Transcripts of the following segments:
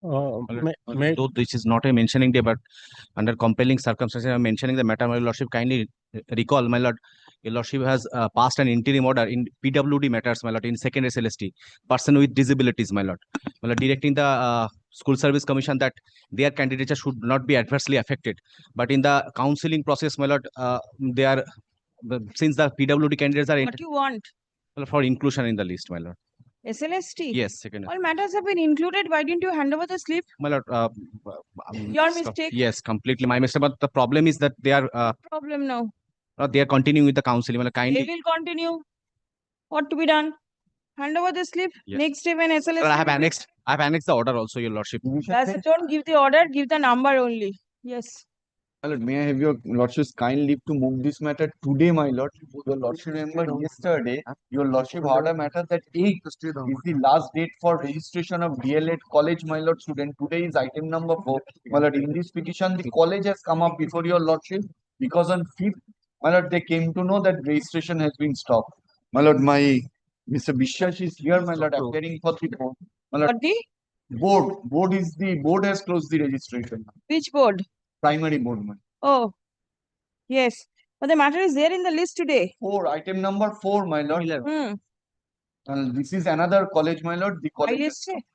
Though this is not a mentioning day, but under compelling circumstances, I'm mentioning the matter. My lordship, kindly recall, my lord, your lordship has passed an interim order in PWD matters, my lord, in second SLST, person with disabilities, my lord. My lord, directing the School Service Commission that their candidature should not be adversely affected. But in the counseling process, my lord, they are, since the PWD candidates are What do you want? for inclusion in the list, my lord. SLST? Yes, second. All matters have been included. Why didn't you hand over the slip? My lord, Your mistake. yes, completely my mistake. But the problem is that they are Problem now. they are continuing with the counseling. They Kindly, will continue. What to be done? Hand over the slip. yes. Next day when SLST. I have annexed the order also, your lordship. That's it. Don't give the order. Give the number only. Yes. My lord, may I have your lordship's kind leave to move this matter today, my lord? Your lordship remember yesterday, your lordship heard a matter that 8 is the last date for registration of DLED college, my lord student. Today is item number 4. My lord, in this petition, the college has come up before your lordship because on 5th, my lord, they came to know that registration has been stopped. My lord, my Mr. Bishwash is here, my lord, appearing for the board. My lord, What the? board has closed the registration. Which board? Primary board, my. Oh, yes. But the matter is there in the list today. 4, item number 4, my lord. This is another college, my lord. The college.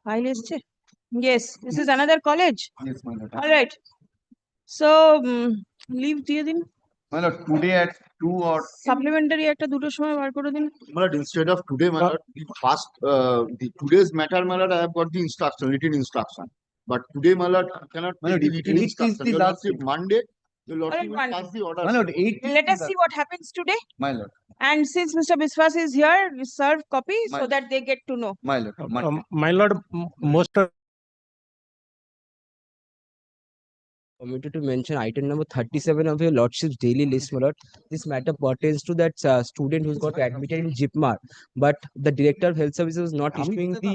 High list. Yes, this is another college. Yes, my lord. All right. So, leave দিয়ে দিন। My lord, today at 2 or Supplementary একটা দুটোর সময় বার করে দিন। My lord, instead of today, my lord, the today's matter, my lord, I have got the instruction, written instruction. But today, my lord, I cannot My lord, take the written 8th is instruction. the Your last lordship, Monday, your Alright, lordship will Monday. pass the order. my lord, 8 is Let us the see what happens today. my lord, And since Mr. Biswas is here, we serve copy so My- that they get to know. my lord. My lord, most of Omitted to mention item number 37 of your lordship's daily list, my lord. This matter pertains to that student who's got admitted in JIPMAR, but the director of health services was not issuing the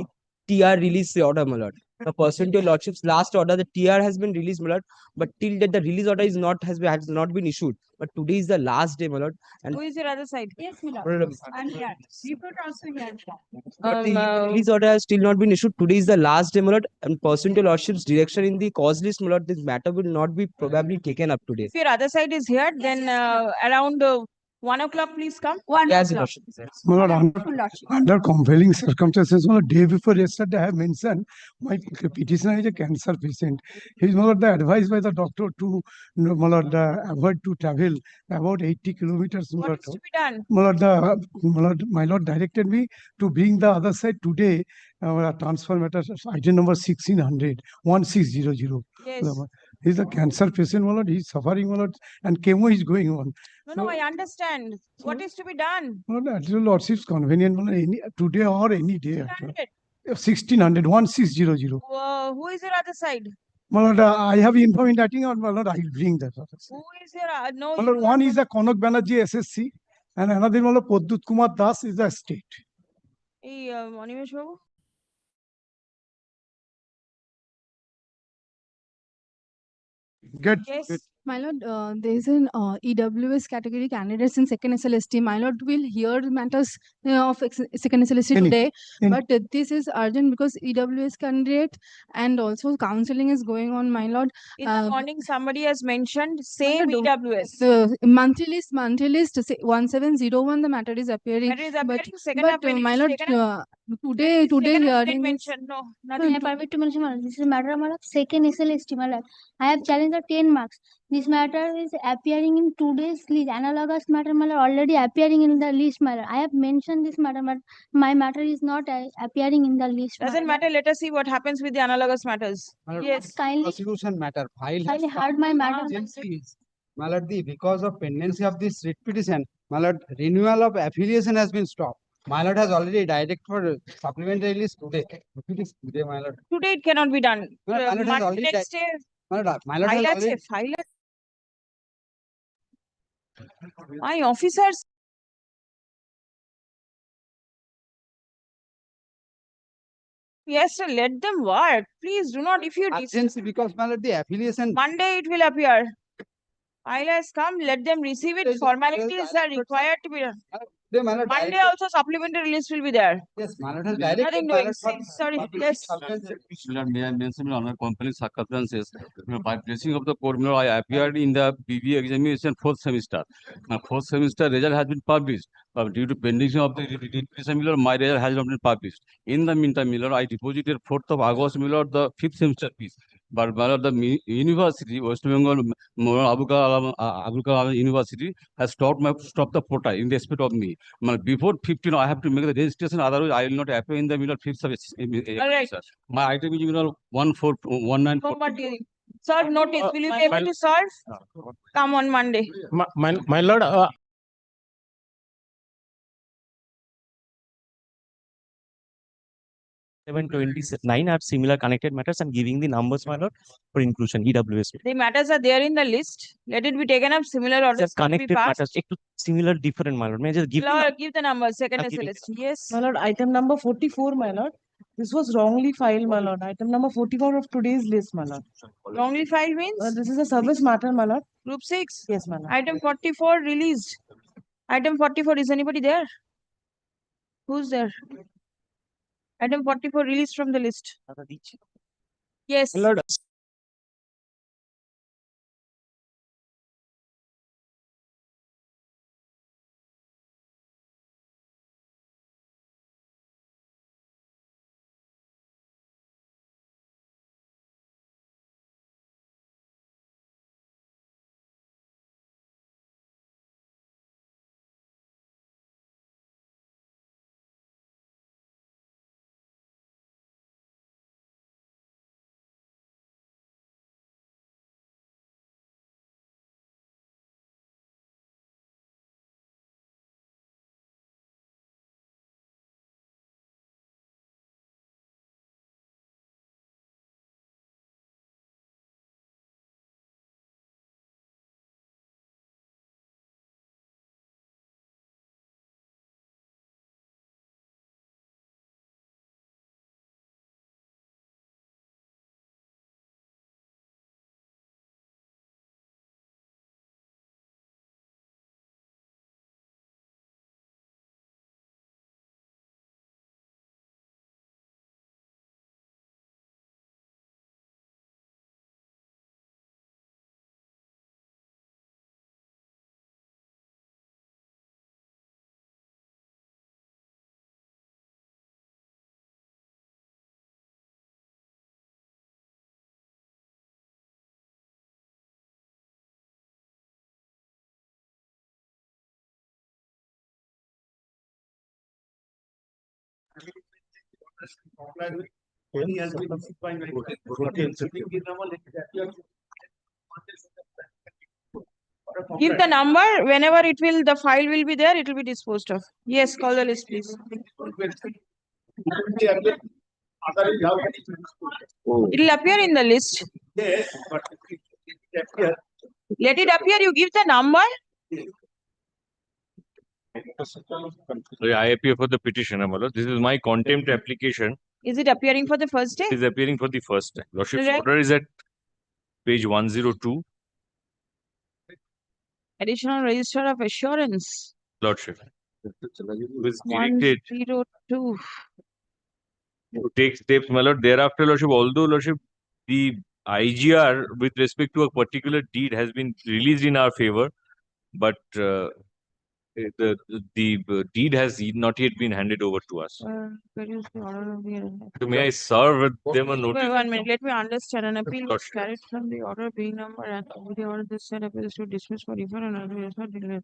TR release order, my lord. The pursuant to your lordship's last order, the TR has been released, my lord, but till that the release order has not been issued. But today is the last day, my lord. And Who is your other side? Yes, my Lord, lord. I'm here. Report also here. but the release order has still not been issued. Today is the last day, my lord, and pursuant to your lordship's direction in the cause list, my lord, this matter will not be probably taken up today. If your other side is here, then around 1 o'clock, please come. Yes, your lordship. my lord, under compelling circumstances, my lord, day before yesterday, I have mentioned my petitioner is a cancer patient. He is, my lord, advised by the doctor to, my lord, avoid to travel about 80 kilometers. My What lord, is to be done? my lord directed me to bring the other side today. Transfer matter item number 1600 1600. Yes. He's a cancer patient, my lord. He's suffering, my lord, and chemo is going on. No, I understand. What is to be done? My lord, at your lordship's convenient, my lord, today or any day. 100. 1600 1600. Who is your other side? My lord, I have informed that thing, my lord, I will bring that. Who is your no? My you lord, one are is a Kanak Banerjee SSC, and another, my lord, Poddut Kumar Das is the state. এই অনিমেষ বাবু Get Yes. My lord, there is an EWS category candidates in second SLST. My lord will hear matters of second SLST Any- today, any- but this is urgent because EWS candidate and also counseling is going on. My lord, In the morning, somebody has mentioned same lord, EWS. the monthly list 1701 the matter is appearing. That is appearing second But appearing. my lord, second today didn't hearing mention no I nothing. permit to mention, my lord, this is a matter of my lord, second SLST, my lord. I have challenged the 10 marks. This matter is appearing in today's list. Analogous matter, my lord, already appearing in the list, my lord. I have mentioned this matter, but my matter is not appearing in the list. my Doesn't lord. matter. Let us see what happens with the analogous matters. Yes. Kindly, Prosecution matter file has kindly heard my matter. My lord, because of pendency of this writ petition, my lord, renewal of affiliation has been stopped. My lord has already directed for supplementary list today. It is today, my lord. Today it cannot be done. My lord has already Next day, my lord has file already আছে, file আছে. My officers. Yes, sir, let them work. Please do not. If you urgency because my lord, the affiliation. Monday it will appear. File has come. Let them receive it. Formalities are required to be done. Today, my lord, Monday direct- also supplementary list will be there. yes, my lord has directed. Nothing my doing. lord, for Sorry, public yes. consumption. May I mention on compelling circumstances? By blessing of the court, I appeared in the BBA examination fourth semester. My fourth semester result has been published, but due to pending of the exam, my result has not been published. In the meantime, I deposited 4th of August, the fifth semester piece. But the university, West Bengal, Abul Kalam University, has stopped the portal in respect of me. Before 15, I have to make the registration. Otherwise, I will not appear in the fifth service. Alright. My item is 1419. Homework dealing. Serve notice. Will you be able to serve? Come on Monday. My lord, 729 have similar connected matters and giving the numbers, my lord, for inclusion, EWS. The matters are there in the list. Let it be taken up. Similar orders Just can be connected passed. matters, ekটু similar, different, my lord. May I just give the Lord, give the number. Second I'm giving SLS. Yes. My lord, item number 44, my lord. This was wrongly filed, my lord. Item number 44 of today's list, my lord. Wrongly filed means This is a service matter, my lord. group 6. Yes, my lord. Item 44 released. Item 44, is anybody there? Who's there? Item 44 released from the list. Yes. My lord, Give the number. Whenever the file will be there, it will be disposed of. Yes, call the list, please. It will appear in the list. Let it appear. You give the number. I appear for the petitioner, my lord. This is my contempt application. Is it appearing for the first day? It is appearing for the first time. Lordship's Correct. order is at page 102. Additional register of assurance. Lordship. Was directed 102. to take steps, my lord. Thereafter, Lordship, although, Lordship, the IGR with respect to a particular deed has been released in our favor, but the deed has not yet been handed over to us. Produce the order of the So may I serve them a notice? Wait 1 minute, let me understand. An appeal was Lordship. carried from the order being number and the order this said appeals to dismiss for refer and order is not declared.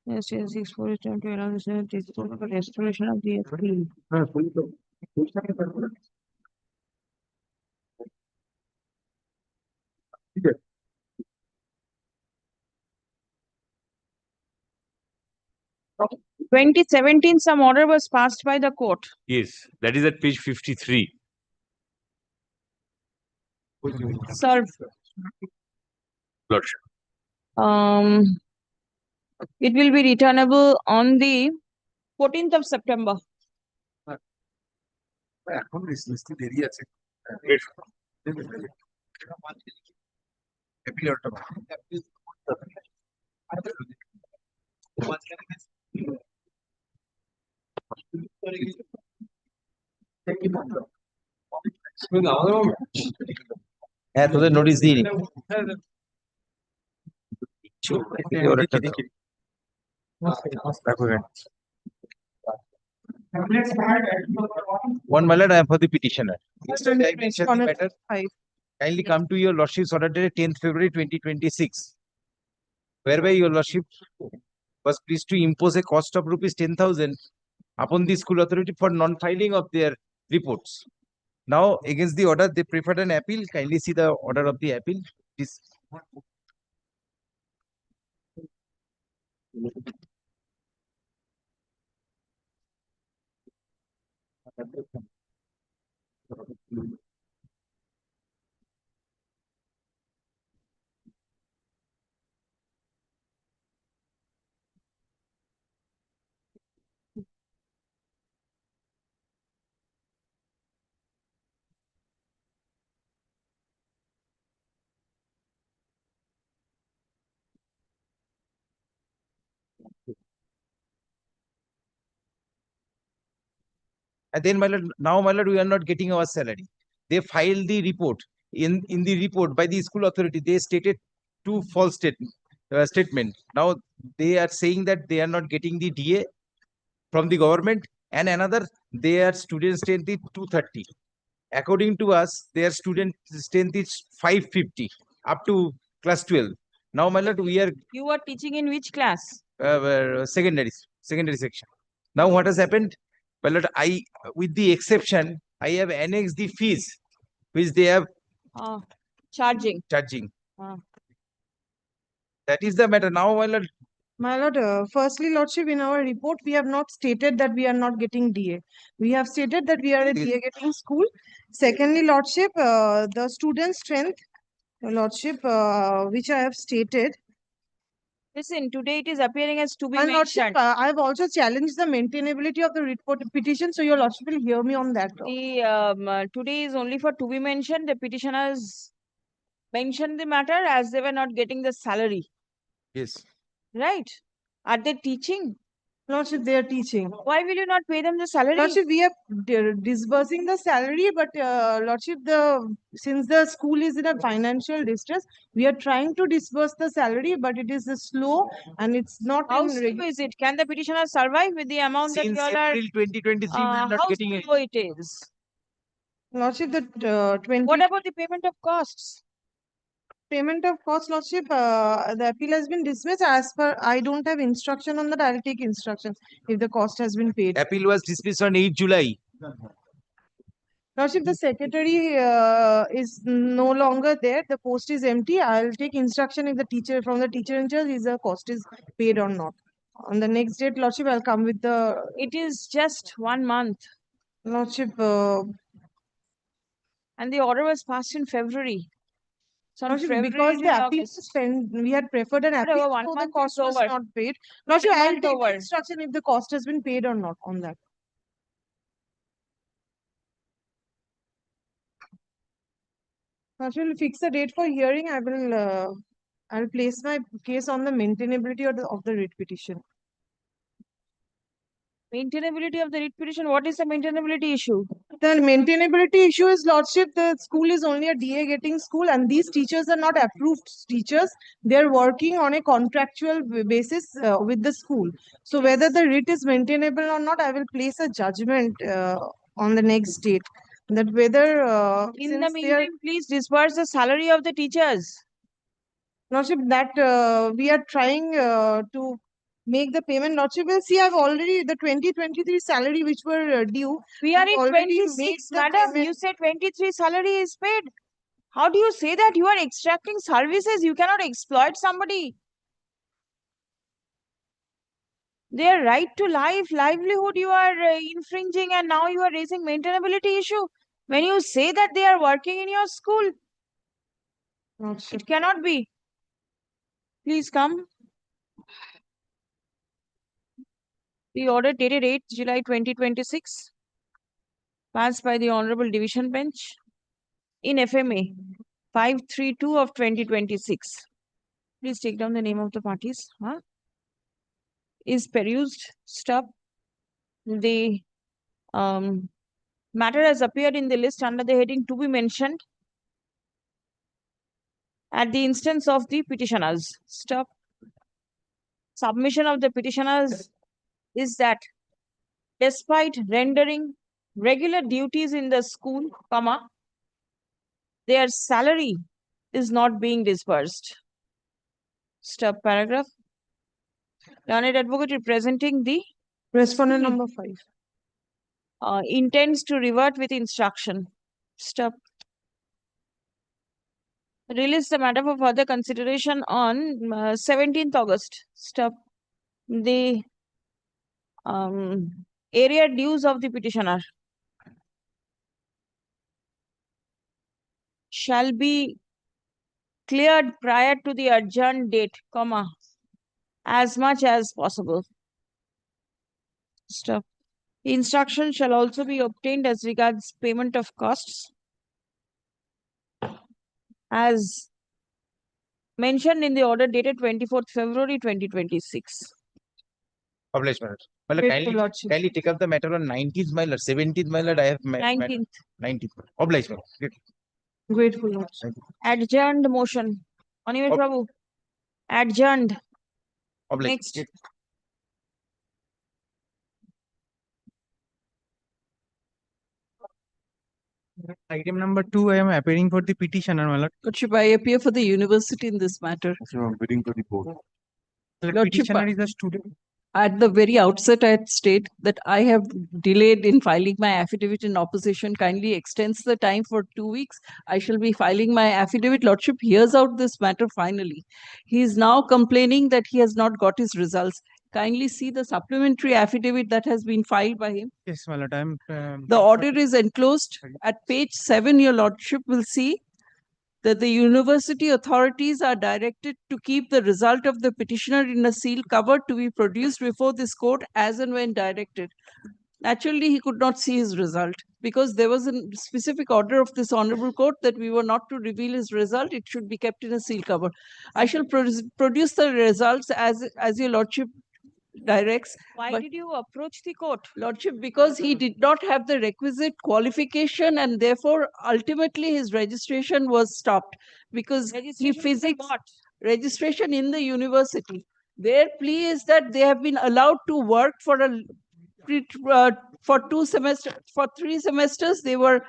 Yes, 6-4 is time to allow this for restoration of the appeal. 2017, some order was passed by the court. Yes, that is at page 53. Serve. Lordship. It will be returnable on the 14th of September. হ্যাঁ তোদের notice দিইনি One, my lord, I am for the petitioner. Yesterday I mentioned the matter. Kindly come to your lordship's order dated 10th February 2026, whereby your lordship was pleased to impose a cost of rupees 10,000 upon the school authority for non-filing of their reports. Now, against the order, they preferred an appeal. Kindly see the order of the appeal. Please. And then, my lord, now, my lord, we are not getting our salary. They filed the report. In the report by the school authority, they stated two false statement. Now they are saying that they are not getting the DA from the government, and another, their student strength is 230. According to us, their student strength is 550 up to class 12. Now, my lord, we are You are teaching in which class? secondary section. Now, what has happened? Well, lord, with the exception, I have annexed the fees which they have Charging. That is the matter. Now, my lord, Firstly, Lordship, in our report, we have not stated that we are not getting DA. We have stated that we are a DA getting school. Secondly, Lordship, the student strength, Lordship, which I have stated. Listen, today it is appearing as to be And Lordship, mentioned. I have also challenged the maintainability of the report petition, so your Lordship will hear me on that. The today is only for to be mentioned. The petitioners mentioned the matter as they were not getting the salary. yes. Right? Are they teaching? Lordship, they are teaching. Why will you not pay them the salary? Lordship, we are disbursing the salary, but Lordship, since the school is in a financial distress, we are trying to disburse the salary, but it is slow and it's not. How slow is it? Can the petitioner survive with the amount Since that you all are? April 2023, we are not How getting it. slow it is? Lordship, the 20. What about the payment of costs? Payment of cost, Lordship, the appeal has been dismissed. As per, I don't have instruction on that. I'll take instructions if the cost has been paid. Appeal was dismissed on 8 July. Lordship, the secretary is no longer there. The post is empty. I'll take instruction if the teacher from the teacher in charge is the cost is paid or not. On the next date, Lordship, I'll come with the. It is just 1 month. Lordship, and the order was passed in February. So Lordship, because the appeal was spent, we had preferred an appeal, so the cost was not paid. Lordship, I'll take instruction if the cost has been paid or not on that. Lordship, will fix a date for hearing. I'll place my case on the maintainability of the writ petition. Maintainability of the writ petition. What is the maintainability issue? The maintainability issue is, Lordship, the school is only a DA getting school, and these teachers are not approved teachers. They're working on a contractual basis with the school. So whether the writ is maintainable or not, I will place a judgment on the next date. That whether in the meantime, please disburse the salary of the teachers. Lordship, that we are trying to make the payment. Lordship, will see, I've already the 2023 salary which were due. We are in already 26, madam. You said 23 salary is paid. How do you say that? You are extracting services. You cannot exploit somebody. Their right to life, livelihood, you are infringing, and now you are raising maintainability issue. When you say that they are working in your school, it cannot be. Please come. The order dated 8 July 2026, passed by the Honorable Division Bench in FMA 532 of 2026. Please take down the name of the parties. Is perused. Stop. The Matter has appeared in the list under the heading to be mentioned at the instance of the petitioners. Stop. Submission of the petitioners is that despite rendering regular duties in the school, comma, their salary is not being disbursed. Stop paragraph. Learned advocate representing the Respondent number 5. intends to revert with instruction. Stop. Release the matter for further consideration on 17th August. Stop. The area dues of the petitioner shall be cleared prior to the adjourned date, comma, as much as possible. Stop. Instruction shall also be obtained as regards payment of costs as mentioned in the order dated 24th February 2026. Obliged, my lord. My lord, Grateful lordship. kindly take up the matter on 19th, my lord. 17th, my lord, I have 19th. 19th. Obliged, my lord. Great. Grateful lordship. Adjourned motion. Animesh Ob- Babu. Adjourned. Obliged. Next. Great. Item number 2, I am appearing for the petitioner, my lord. Lordship, I appear for the university in this matter. I'm bidding for the board. The Lordship, petitioner is a student. At the very outset, I had state that I have delayed in filing my affidavit in opposition. Kindly extends the time for 2 weeks. I shall be filing my affidavit. Lordship hears out this matter finally. He is now complaining that he has not got his results. Kindly see the supplementary affidavit that has been filed by him. Yes, my lord. I am. The order is enclosed. At page 7, your lordship will see that the university authorities are directed to keep the result of the petitioner in a sealed cover to be produced before this court as and when directed. Naturally, he could not see his result because there was a specific order of this honorable court that we were not to reveal his result. It should be kept in a sealed cover. I shall produce the results as your lordship directs. Why but- did you approach the court? Lordship, because he did not have the requisite qualification and therefore ultimately his registration was stopped because he Registration for physics what? registration in the university. Their plea is that they have been allowed to work for for 2 semesters, for 3 semesters they were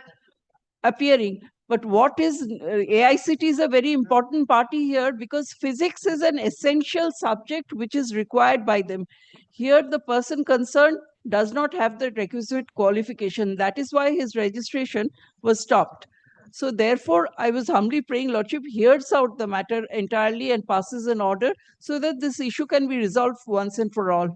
appearing. But what is AICT is a very important party here because physics is an essential subject which is required by them. Here, the person concerned does not have the requisite qualification. That is why his registration was stopped. So therefore, I was humbly praying Lordship hears out the matter entirely and passes an order so that this issue can be resolved once and for all.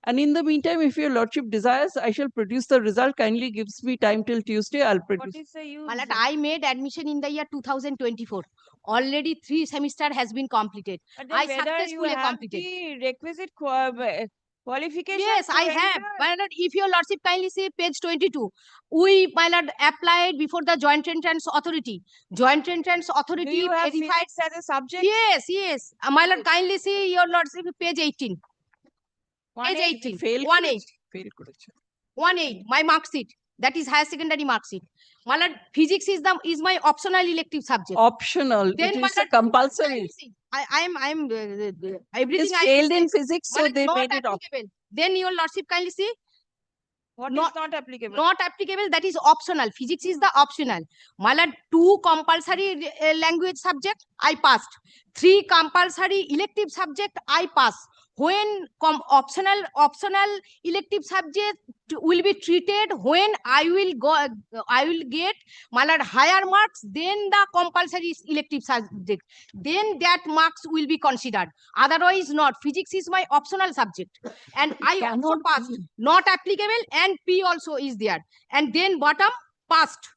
And in the meantime, if your Lordship desires, I shall produce the result. Kindly gives me time till Tuesday. I'll produce. What is the use? My lord, I made admission in the year 2024. Already 3 semester has been completed. But then I whether you successfully have completed. the requisite qualification. Yes, to I have. enter? My lord, if your lordship kindly see page 22, we, my lord, applied before the Joint Entrance Authority. Joint Entrance Authority Do you have verified. physics as a subject? Yes, yes. My lord, kindly see your lordship page 18. Page 18. Fail 1-8. Fail করেছে। 1-8. My mark sheet. That is higher secondary mark sheet. My lord, physics is my optional elective subject. Optional. Then It my is a lord, compulsory. I am everything Is I failed say, in physics, so but they not made it optional. applicable. Then your lordship kindly see. What is Not- not applicable? Not applicable, that is optional. Physics is the optional. My lord, 2 compulsory language subject, I passed. 3 compulsory elective subject, I pass. When optional elective subject will be treated, when I will get my lord higher marks than the compulsory elective subject, then that marks will be considered. Otherwise not. Physics is my optional subject, and I also Cannot passed. be. Not applicable, and P also is there. And then bottom passed.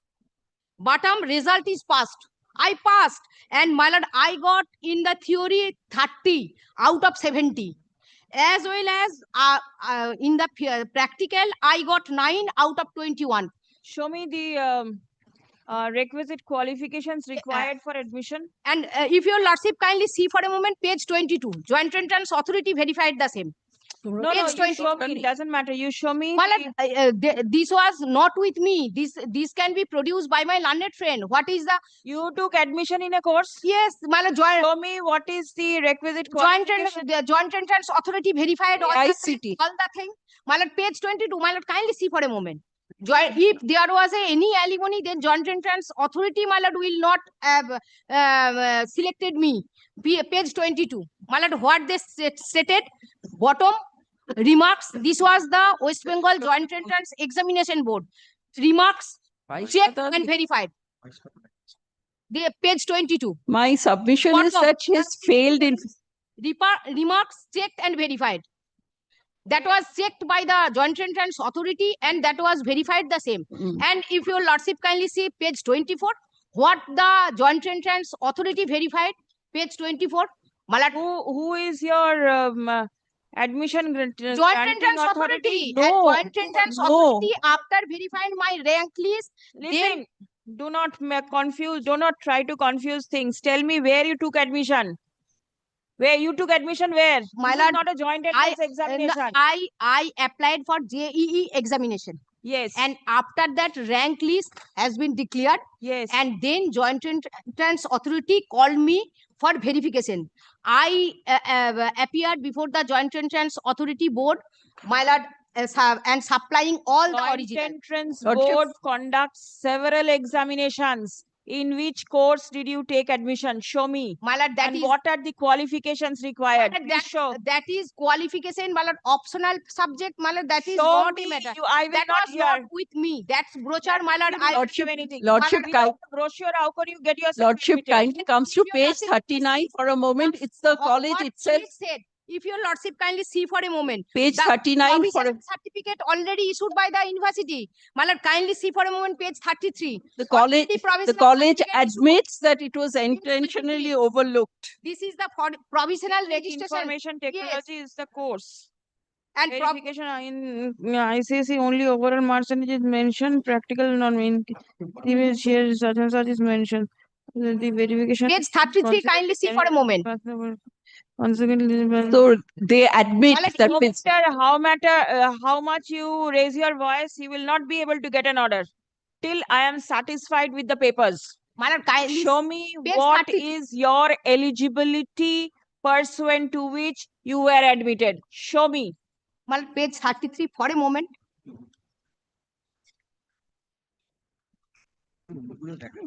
Bottom result is passed. I passed, and my lord, I got in the theory 30 out of 70. As well as in the practical, I got 9 out of 21. Show me the requisite qualifications required for admission. And if your lordship kindly see for a moment page 22, Joint Entrance Authority verified the same. No, Page you 20. show me. It doesn't matter. You show me. My lord, this was not with me. This can be produced by my learned friend. What is the? You took admission in a course? Yes, my lord, joint. Show me what is the requisite Joint qualification. the Joint Entrance Authority verified all the ICT. all the thing. My lord, page 22. My lord, kindly see for a moment. If there was any alimony, then Joint Entrance Authority, my lord, will not have selected me. Page 22. My lord, what they stated, bottom remarks. This was the West Bengal Joint Entrance Examination Board. Remarks checked and verified. The page 22. My submission is Bottom. that she has failed in. Remarks checked and verified. That was checked by the Joint Entrance Authority and that was verified the same. And if your lordship kindly see page 24, what the Joint Entrance Authority verified, page 24. Malad, Who is your admission Joint granting Entrance Authority. No. Joint Entrance No. Authority, after verifying my rank list, Listen, do not confuse, do not try to confuse things. Tell me where you took admission. Where you took admission, where? My This is lord, not a joint entrance examination. I applied for JEE examination. Yes. And after that, rank list has been declared. Yes. And then Joint Entrance Authority called me for verification. I appeared before the Joint Entrance Authority Board, my lord, and supplying all the Joint original. Entrance Lordship. Board conducts several examinations. In which course did you take admission? Show me. My lord, that And is what are the qualifications required? my lord, Please show. that is qualification, my lord, optional subject, my lord, that is Show not me. a matter. I will That not was hear. not with me. That's brochure, my lord. I Lordship, anything. Lordship, Without the brochure, how could you get yourself Lordship admitted? kindly comes to If your page lordship 39 for a moment. It's the college what itself. it said. If your lordship kindly see for a moment. Page The 39 for provisional a, certificate already issued by the university. My lord, kindly see for a moment page 33. the college. Already The provisional college certificate issued. admits that it was intentionally overlooked. This is the provisional registration. Information technology is the course. And Verification in ICSE only overall mark percentage is mentioned. Practical non-main image here such and such is mentioned. The verification. page 33, kindly see for a moment. Once again, So they admit that no it's matter how much you raise your voice, you will not be able to get an order till I am satisfied with the papers. My lord, kindly Show me page what 33. is your eligibility pursuant to which you were admitted. Show me. My lord, page 33 for a moment.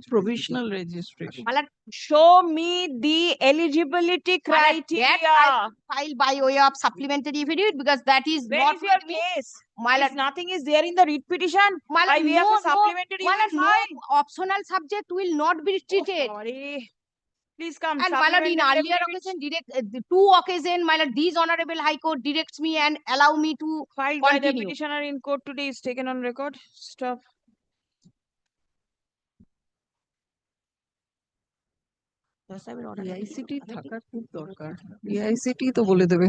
provisional registration. My lord, Show me the eligibility my lord, criteria. that I file by way of supplementary affidavit because that is Where not is your with me. case? My If lord, nothing is there in the writ petition, my by lord, way of no, a supplementary, you my will lord, file. no optional subject will not be treated. Sorry. Please come. And my lord, in Supplementary earlier affidavit occasion, the two occasion, my lord, these honorable High Court directs me and allow me to filed by the continue. petitioner in court today is taken on record. Stop. AICT থাকার খুব দরকার AICT তো বলে দেবে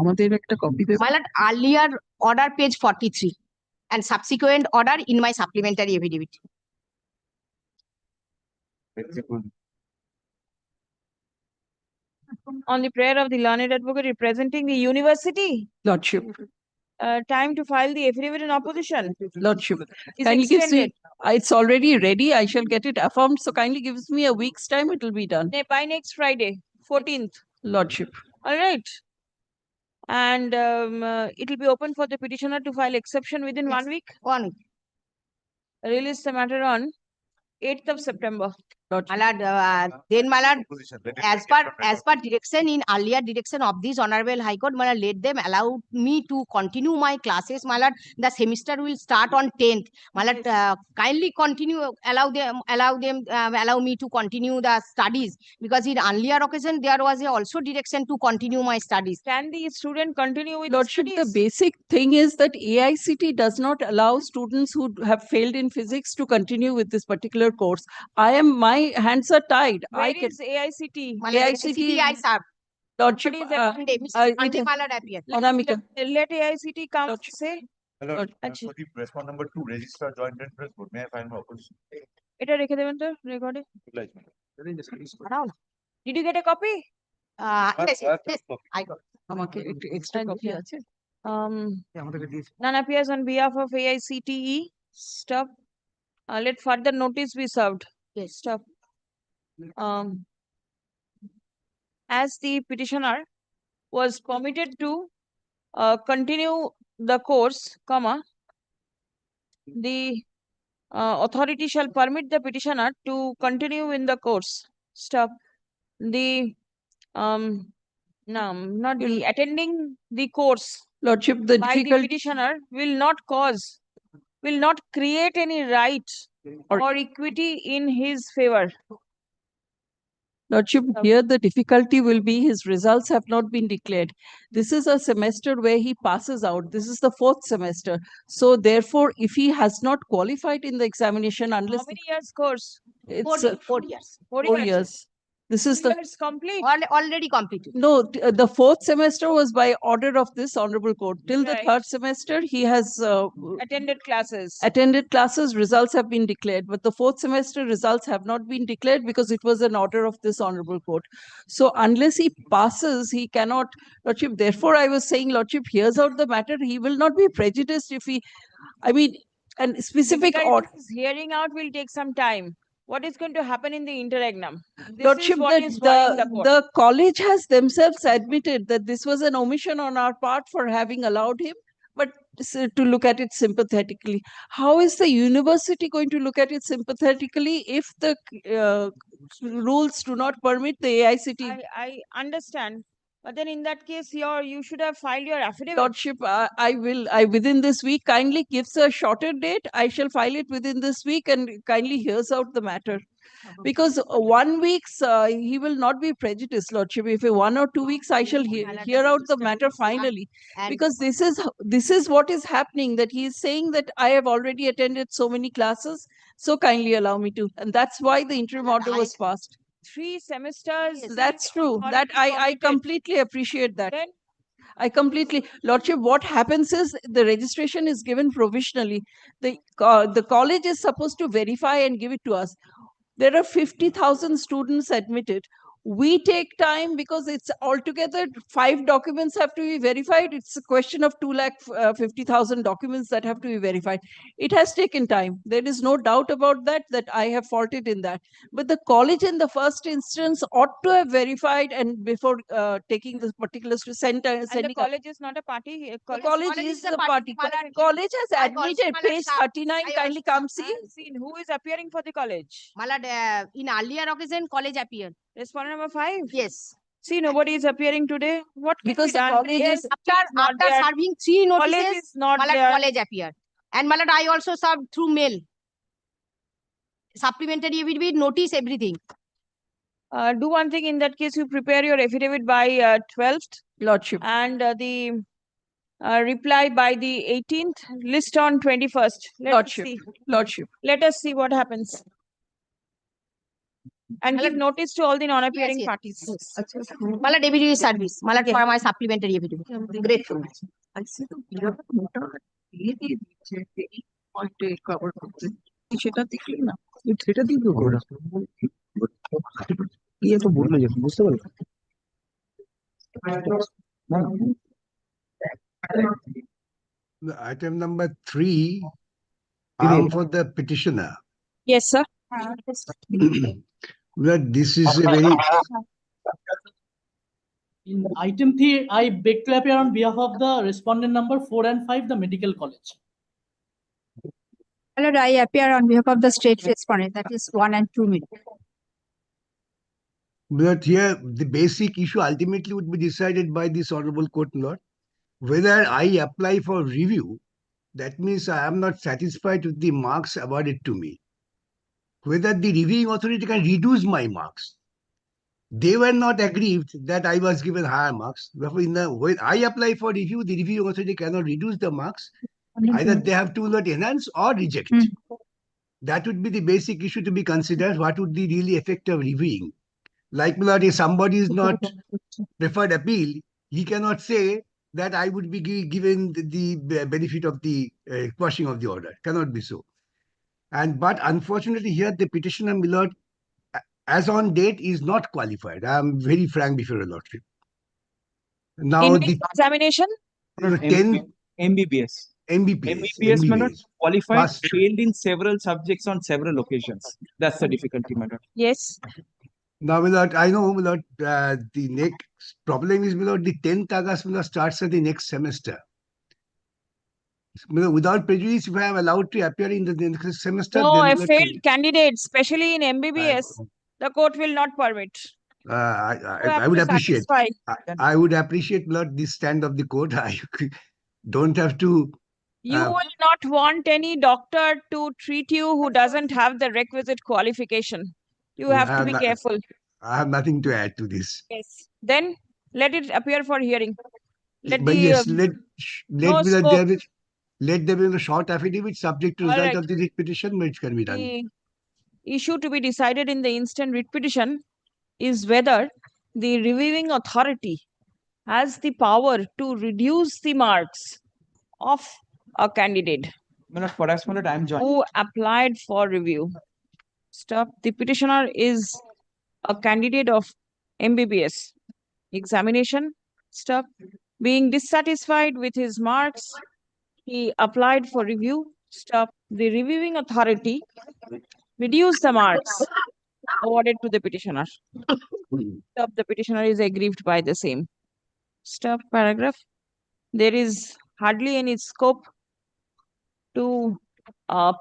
আমাদের একটা copy দেবে My lord, earlier order page 43 and subsequent order in my supplementary affidavit. On the prayer of the learned advocate representing the university, Lordship. Time to file the affidavit in opposition Lordship. is Kindly give extended. me, it's already ready. I shall get it affirmed. So kindly gives me a week's time. It will be done. By next Friday, 14th. Lordship. All right. And it will be open for the petitioner to file exception within 1 week. 1 week. Release the matter on 8th of September. My lord, then my lord, as per direction in earlier direction of this honorable High Court, my lord, let them allow me to continue my classes. My lord, the semester will start on 10th. My lord, kindly continue, allow me to continue the studies because in earlier occasion there was also direction to continue my studies. Can the student continue with Lordship, studies? the basic thing is that AICT does not allow students who have failed in physics to continue with this particular course. My hands are tied. Where is AICT? My lord, AICT I serve. Lordship, What is that Monday, Monday, my lord, appear. Let AICT come say. Hello, for the response number 2, register joint entrance board. May I find my opposition? এটা রেখে দেবেন তো রেকর্ডে Did you get a copy? Yes, I got. আমাকে একটু extra copy Yeah. আছে? None appears on behalf of AICTE. Stop. Let further notice be served. Yes. Stop. As the petitioner was permitted to continue the course, comma, the authority shall permit the petitioner to continue in the course. Stop. The no, not the attending the course Lordship, the by the difficult, petitioner will not create any right or equity in his favor. Lordship, here the difficulty will be his results have not been declared. This is a semester where he passes out. This is the 4th semester. So therefore, if he has not qualified in the examination, How unless many years course? it's 4 years. 4 years. This is the Years complete. Already completed. no, the 4th semester was by order of this honorable court. Till the Right. 3rd semester, he has Attended classes. attended classes, results have been declared, but the 4th semester results have not been declared because it was an order of this honorable court. So unless he passes, he cannot, Lordship, therefore I was saying, Lordship hears out the matter, he will not be prejudiced if he, I mean, and specific order. Difficulties hearing out will take some time. What is going to happen in the interregnum? This Lordship, is what is worrying the court. the college has themselves admitted that this was an omission on our part for having allowed him, but to look at it sympathetically. How is the university going to look at it sympathetically if the rules do not permit the AICT? I understand. But then in that case, you should have filed your affidavit. Lordship, I within this week kindly gives a shorter date. I shall file it within this week and kindly hears out the matter. Because 1 week's he will not be prejudiced, Lordship. If 1 or 2 weeks, I shall hear out the matter finally. Because this is what is happening. That he is saying that I have already attended so many classes, so kindly allow me to. And that's why the interim order was passed. 3 semesters. That's true. Authority That I committed. completely appreciate that. Then I completely, Lordship, what happens is the registration is given provisionally. The college is supposed to verify and give it to us. There are 50,000 students admitted. We take time because it's altogether 5 documents have to be verified. It's a question of 250,000 documents that have to be verified. It has taken time. There is no doubt about that I have faulted in that. But the college in the first instance ought to have verified and before taking this particular center. and the college is not a party. The college is the party. College has admitted, page 39, kindly come see. See who is appearing for the college. My lord, in earlier occasion, college appeared. Respondent number 5. Yes. See, nobody is appearing today. What can Because be done? the college is After serving 3 College notices, is not my lord, there. college appeared. And my lord, I also served through mail. Supplementary affidavit, notice, everything. Do one thing in that case, you prepare your affidavit by 12th. Lordship. And the reply by the 18th, list on 21st. Lordship. Lordship. Let us see what happens. And give notice to all the non-appearing parties. My lord, deputy service. My lord, for my supplementary affidavit. Grateful. I see the cover সেটা দেখলি না সেটা দিবি কি এত বললো যে বুঝতে পারলো Item number 3, for the petitioner. Yes, sir. Well, this is a very In item 3, I beg to appear on behalf of the respondent number 4 and 5, the medical college. My lord, I appear on behalf of the state respondent, that is 1 and 2 medical. But here, the basic issue ultimately would be decided by this honorable court, Lord. Whether I apply for review, that means I am not satisfied with the marks awarded to me. Whether the reviewing authority can reduce my marks. They were not aggrieved that I was given higher marks. Therefore, when I apply for review, the reviewing authority cannot reduce the marks. Either they have to not enhance or reject. That would be the basic issue to be considered. What would be really effect of reviewing? Like, if somebody is not preferred appeal, he cannot say that I would be given the benefit of the quashing of the order. Cannot be so. But unfortunately here the petitioner, my lord, as on date is not qualified. I am very frank before your lordship. Now In the which examination? 10 MBBS. MBBS, my lord, qualified, First. failed in several subjects on several occasions. That's the difficulty, my lord. Yes. Now, my lord, I know, my lord, the next problem is, my lord, the 10th August, my lord, starts at the next semester. My lord, without prejudice, if I am allowed to appear in the next semester, No, then a my lord, failed candidate, especially in MBBS, the court will not permit. You have I would to appreciate. satisfy. I would appreciate, my lord, this stand of the court. I don't have to. You will not want any doctor to treat you who doesn't have the requisite qualification. You have to be careful. I have nothing to add to this. Yes. Then let it appear for hearing. Let But the yes, let no me scope. let there be a short affidavit subject to All result right. of the writ petition, which can be done. The issue to be decided in the instant writ petition is whether the reviewing authority has the power to reduce the marks of a candidate My lord, for as my lord, I am joining. who applied for review. Stop. The petitioner is a candidate of MBBS examination. Stop. Being dissatisfied with his marks, he applied for review. Stop. The reviewing authority reduced the marks awarded to the petitioner. Stop. The petitioner is aggrieved by the same. Stop. Paragraph. There is hardly any scope to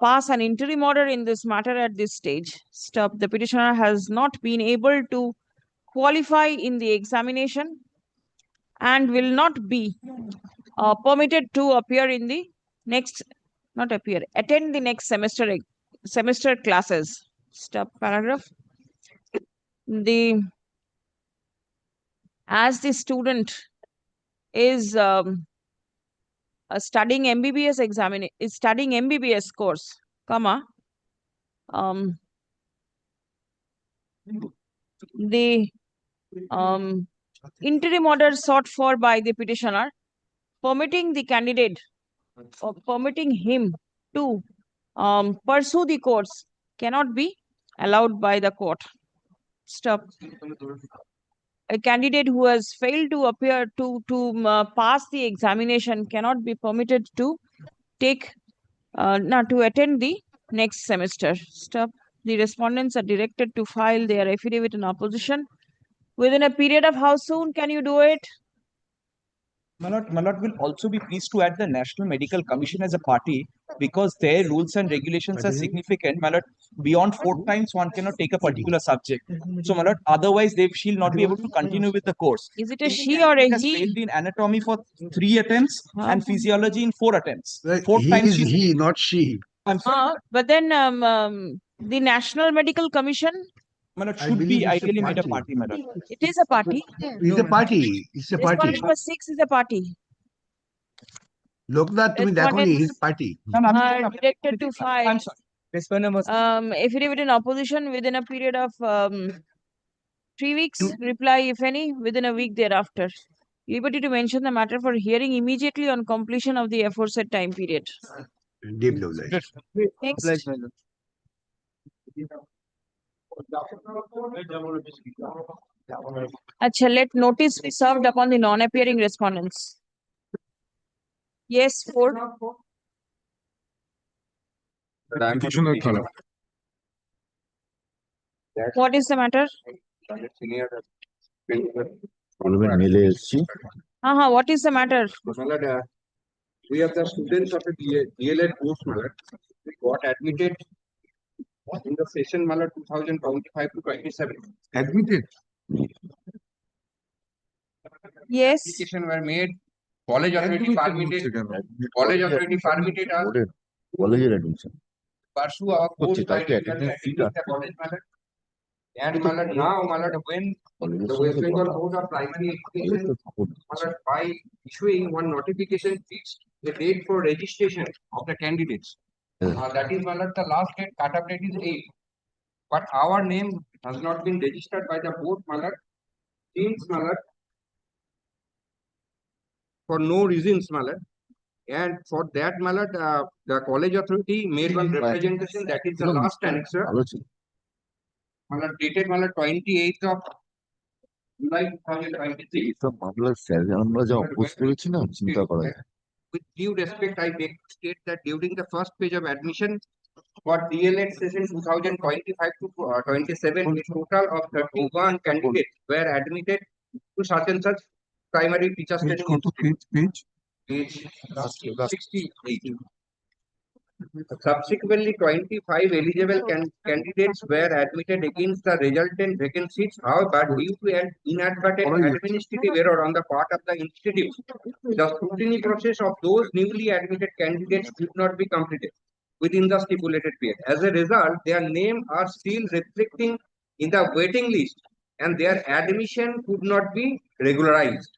pass an interim order in this matter at this stage. Stop. The petitioner has not been able to qualify in the examination and will not be permitted to appear in the next, not appear, attend the next semester classes. Stop. Paragraph. As the student is studying MBBS studying MBBS course, comma, the interim order sought for by the petitioner permitting the candidate or permitting him to pursue the course cannot be allowed by the court. Stop. A candidate who has failed to appear to pass the examination cannot be permitted to take to attend the next semester. Stop. The respondents are directed to file their affidavit in opposition within a period of how soon can you do it? My lord will also be pleased to add the National Medical Commission as a party because their rules and regulations are significant. My lord, beyond 4 times one cannot take a particular subject. So, my lord, otherwise she'll not be able to continue with the course. Is it a she or a has he? failed in anatomy for 3 attempts and physiology in 4 attempts. 4 He times is she's he, not she. I'm sorry. But then the National Medical Commission, My lord, I should believe be it's a ideally made a party. party, my lord. it is a party. It's a party. It's a party. Respondent number 6 is a party. Loknath, তুমি দেখো নি his party. Are directed to file I'm sorry. Respondent number affidavit in opposition within a period of 3 weeks. Reply, if any, within a week thereafter. Liberty to mention the matter for hearing immediately on completion of the aforesaid time period. Deeply obliged. Next. Acha, let notice be served upon the non-appearing respondents. Yes, 4. What is the matter? What is the matter? We are the students of a DLED course, we got admitted in the session 2025 to 27. Admitted? Yes. Application were made, college authority permitted, college authority permitted us pursue our course by attending the college matter. And now, when the West Bengal Board of Primary Education, by issuing one notification fixed the date for registration of the candidates. That is, the last date, cut-off date is 8. But our name has not been registered by the board, since, for no reasons, and for that, the college authority made one representation, that is the last answer. Dated 28th of July 2023. সব মামলার sir আমরা যা oppose করেছি না চিন্তা করা যায় With due respect, I beg to state that during the first page of admission for DLED session 2025 to 27, a total of 31 candidates were admitted to such and such primary teacher training institute. Page 68. Subsequently, 25 eligible candidates were admitted against the resultant vacancies. However, due to an inadvertent administrative error on the part of the institute, the scrutiny process of those newly admitted candidates could not be completed within the stipulated period. As a result, their names are still reflecting in the waiting list and their admission could not be regularized.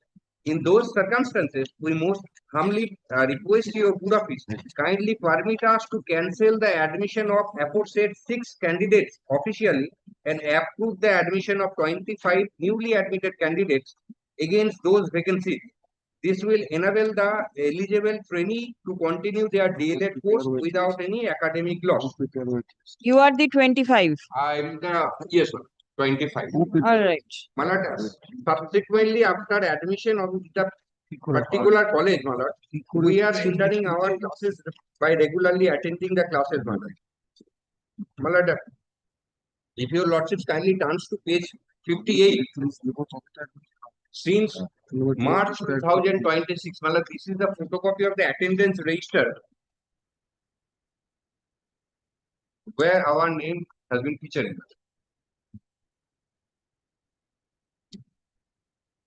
In those circumstances, we most humbly request your good office kindly permit us to cancel the admission of aforesaid 6 candidates officially and approve the admission of 25 newly admitted candidates against those vacancies. This will enable the eligible trainee to continue their DLED course without any academic loss. You are the 25. I'm the yes, sir, 25. All right. Malad, subsequently, after admission of the particular college, Malad, we are entering our classes by regularly attending the classes, Malad. Malad, if your lordships kindly turns to page 58, since March 2026, Malad, this is the photocopy of the attendance register where our name has been featured.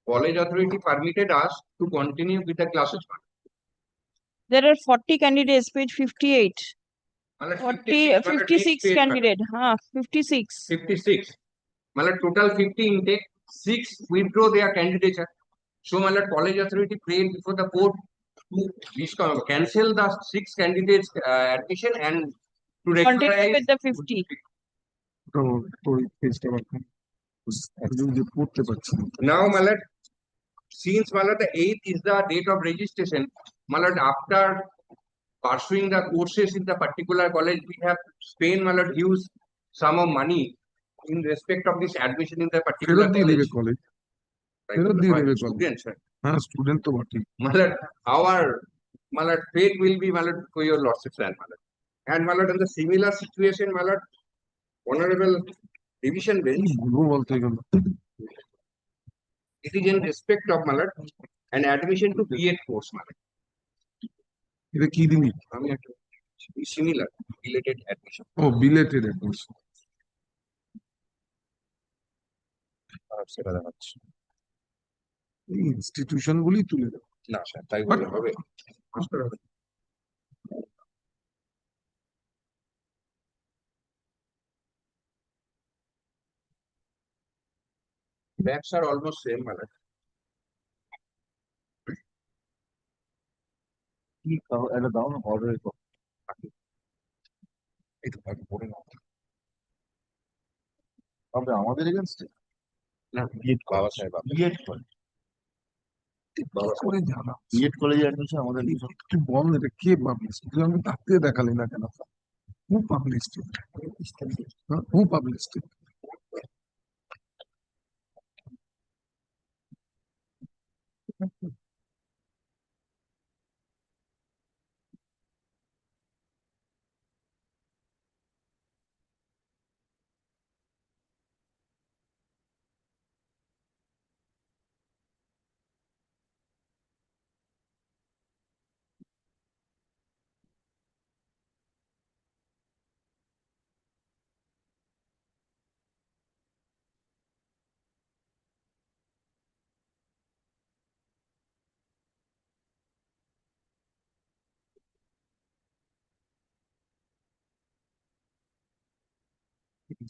College authority permitted us to continue with the classes. There are 40 candidates, page 58. Malad, 56 page, candidate. 56. 56. Malad, total 50 intake, 6 withdraw their candidature. So, Malad, college authority prayed before the court to cancel the 6 candidates admission and to Continue regularize with the 50. Now, Malad, since Malad, the 8th is the date of registration, Malad, after pursuing the courses in the particular college, we have spent Malad huge sum of money in respect of this admission in the particular college. Students, sir. Student to what? Malad, our Malad fate will be Malad for your lordships and Malad. And Malad, in the similar situation, Malad, Honorable Division Bench, it is in respect of Malad an admission to B.Ed course, Malad. Similar, belated admission. Oh, belated admission. এই institution গুলি তুলে দেবে না sir তাই বলে হবে master হবে Backs are almost same, Malad. একটা দাও না অর্ডার এই তো ভাগে পড়ে না তবে আমাদের এগেনস্টে না বিএড বাবা সাহেব বিএড করে বাবা করে জানা বিএড কলেজে অ্যাডমিশন আমাদের একটু বল না, এটা কে পাবলিশ? তুই আমাকে তাতে দেখালি না কেন? হু পাবলিশড ইট? হু পাবলিশড ইট?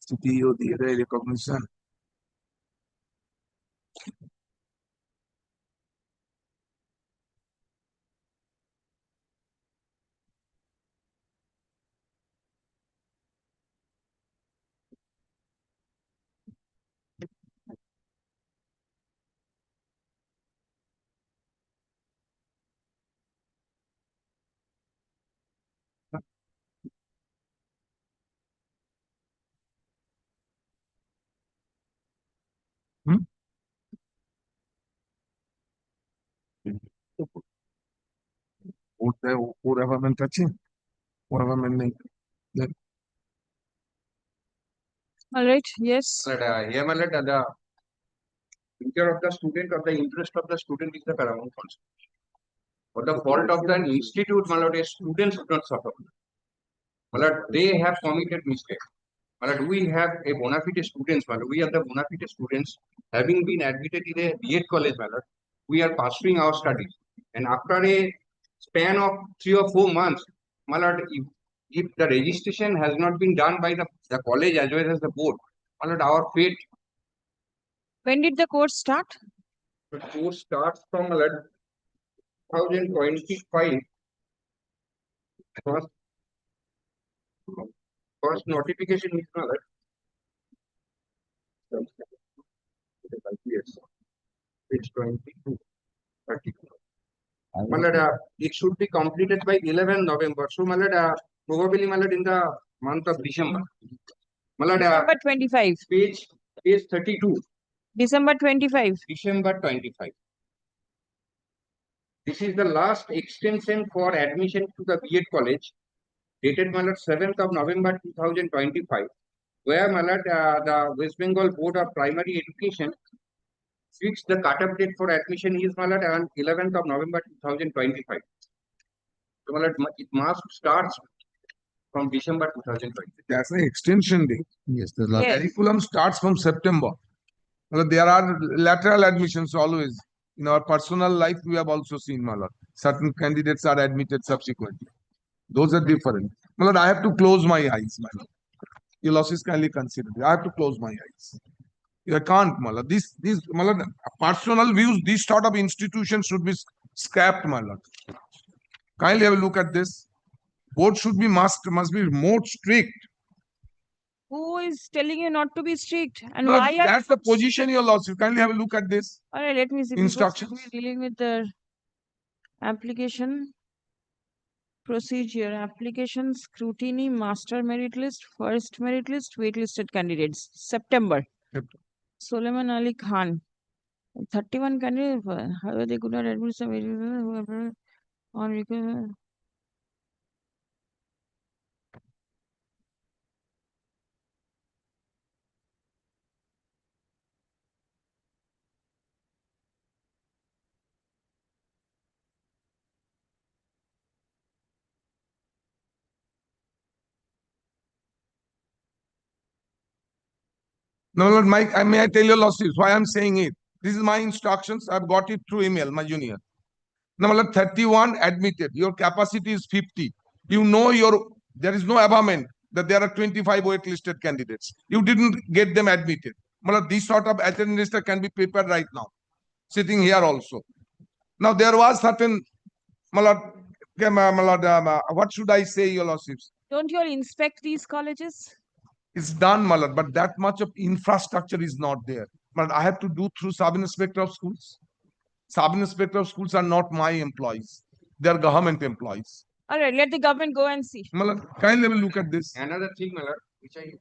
CTO দিয়ে দেয় recognition. whoever man touching, whoever man nahi. All right, yes. Here, my lord, the future of the student or the interest of the student is the paramount concern. But the fault of the institute, my lord, is students should not suffer. My lord, they have committed mistake. My lord, we have a bona fide students, my lord. We are the bona fide students having been admitted in a B.Ed college, my lord. We are pursuing our studies. And after a span of 3 or 4 months, my lord, if the registration has not been done by the college as well as the board, my lord, our fate. When did the course start? The course starts from 2025. First notification is it's 22, 32. It should be completed by 11 November. So, probably in the month of December. December 25. Page 32. December 25. December 25. This is the last extension for admission to the B.Ed college, dated 7th of November 2025, where the West Bengal Board of Primary Education fixed the cut-off date for admission is on 11th of November 2025. So it must start from December 2020. That's an extension date. Yes, the The curriculum starts from September. Well, there are lateral admissions always. In our personal life, we have also seen, my lord, certain candidates are admitted subsequently. Those are different. My lord, I have to close my eyes, my lord. Your losses kindly consider. I have to close my eyes. I can't, my lord. These, my lord, personal views, these sort of institutions should be scrapped, my lord. Kindly have a look at this. Board should be must be more strict. Who is telling you not to be strict? And No, why are that's the position your loss. You kindly have a look at this. all right, let me see. Instructions. Because we're dealing with the application procedure, application scrutiny, master merit list, first merit list, waitlisted candidates. September. Suleiman Ali Khan. 31 candidates. However, they could not admit some whoever on request. No, Lord, Mike, may I tell your losses why I'm saying it? This is my instructions. I've got it through email, my junior. Now, Lord, 31 admitted. Your capacity is 50. You know there is no abament that there are 25 waitlisted candidates. You didn't get them admitted. Lord, this sort of attendance can be prepared right now, sitting here also. Now, there was certain, Lord, what should I say, your lordships? Don't you all inspect these colleges? It's done, Malad, but that much of infrastructure is not there. But I have to do through sub-inspector of schools. Sub-inspector of schools are not my employees. They are government employees. All right, let the government go and see. Malad, kindly look at this. Another thing, which I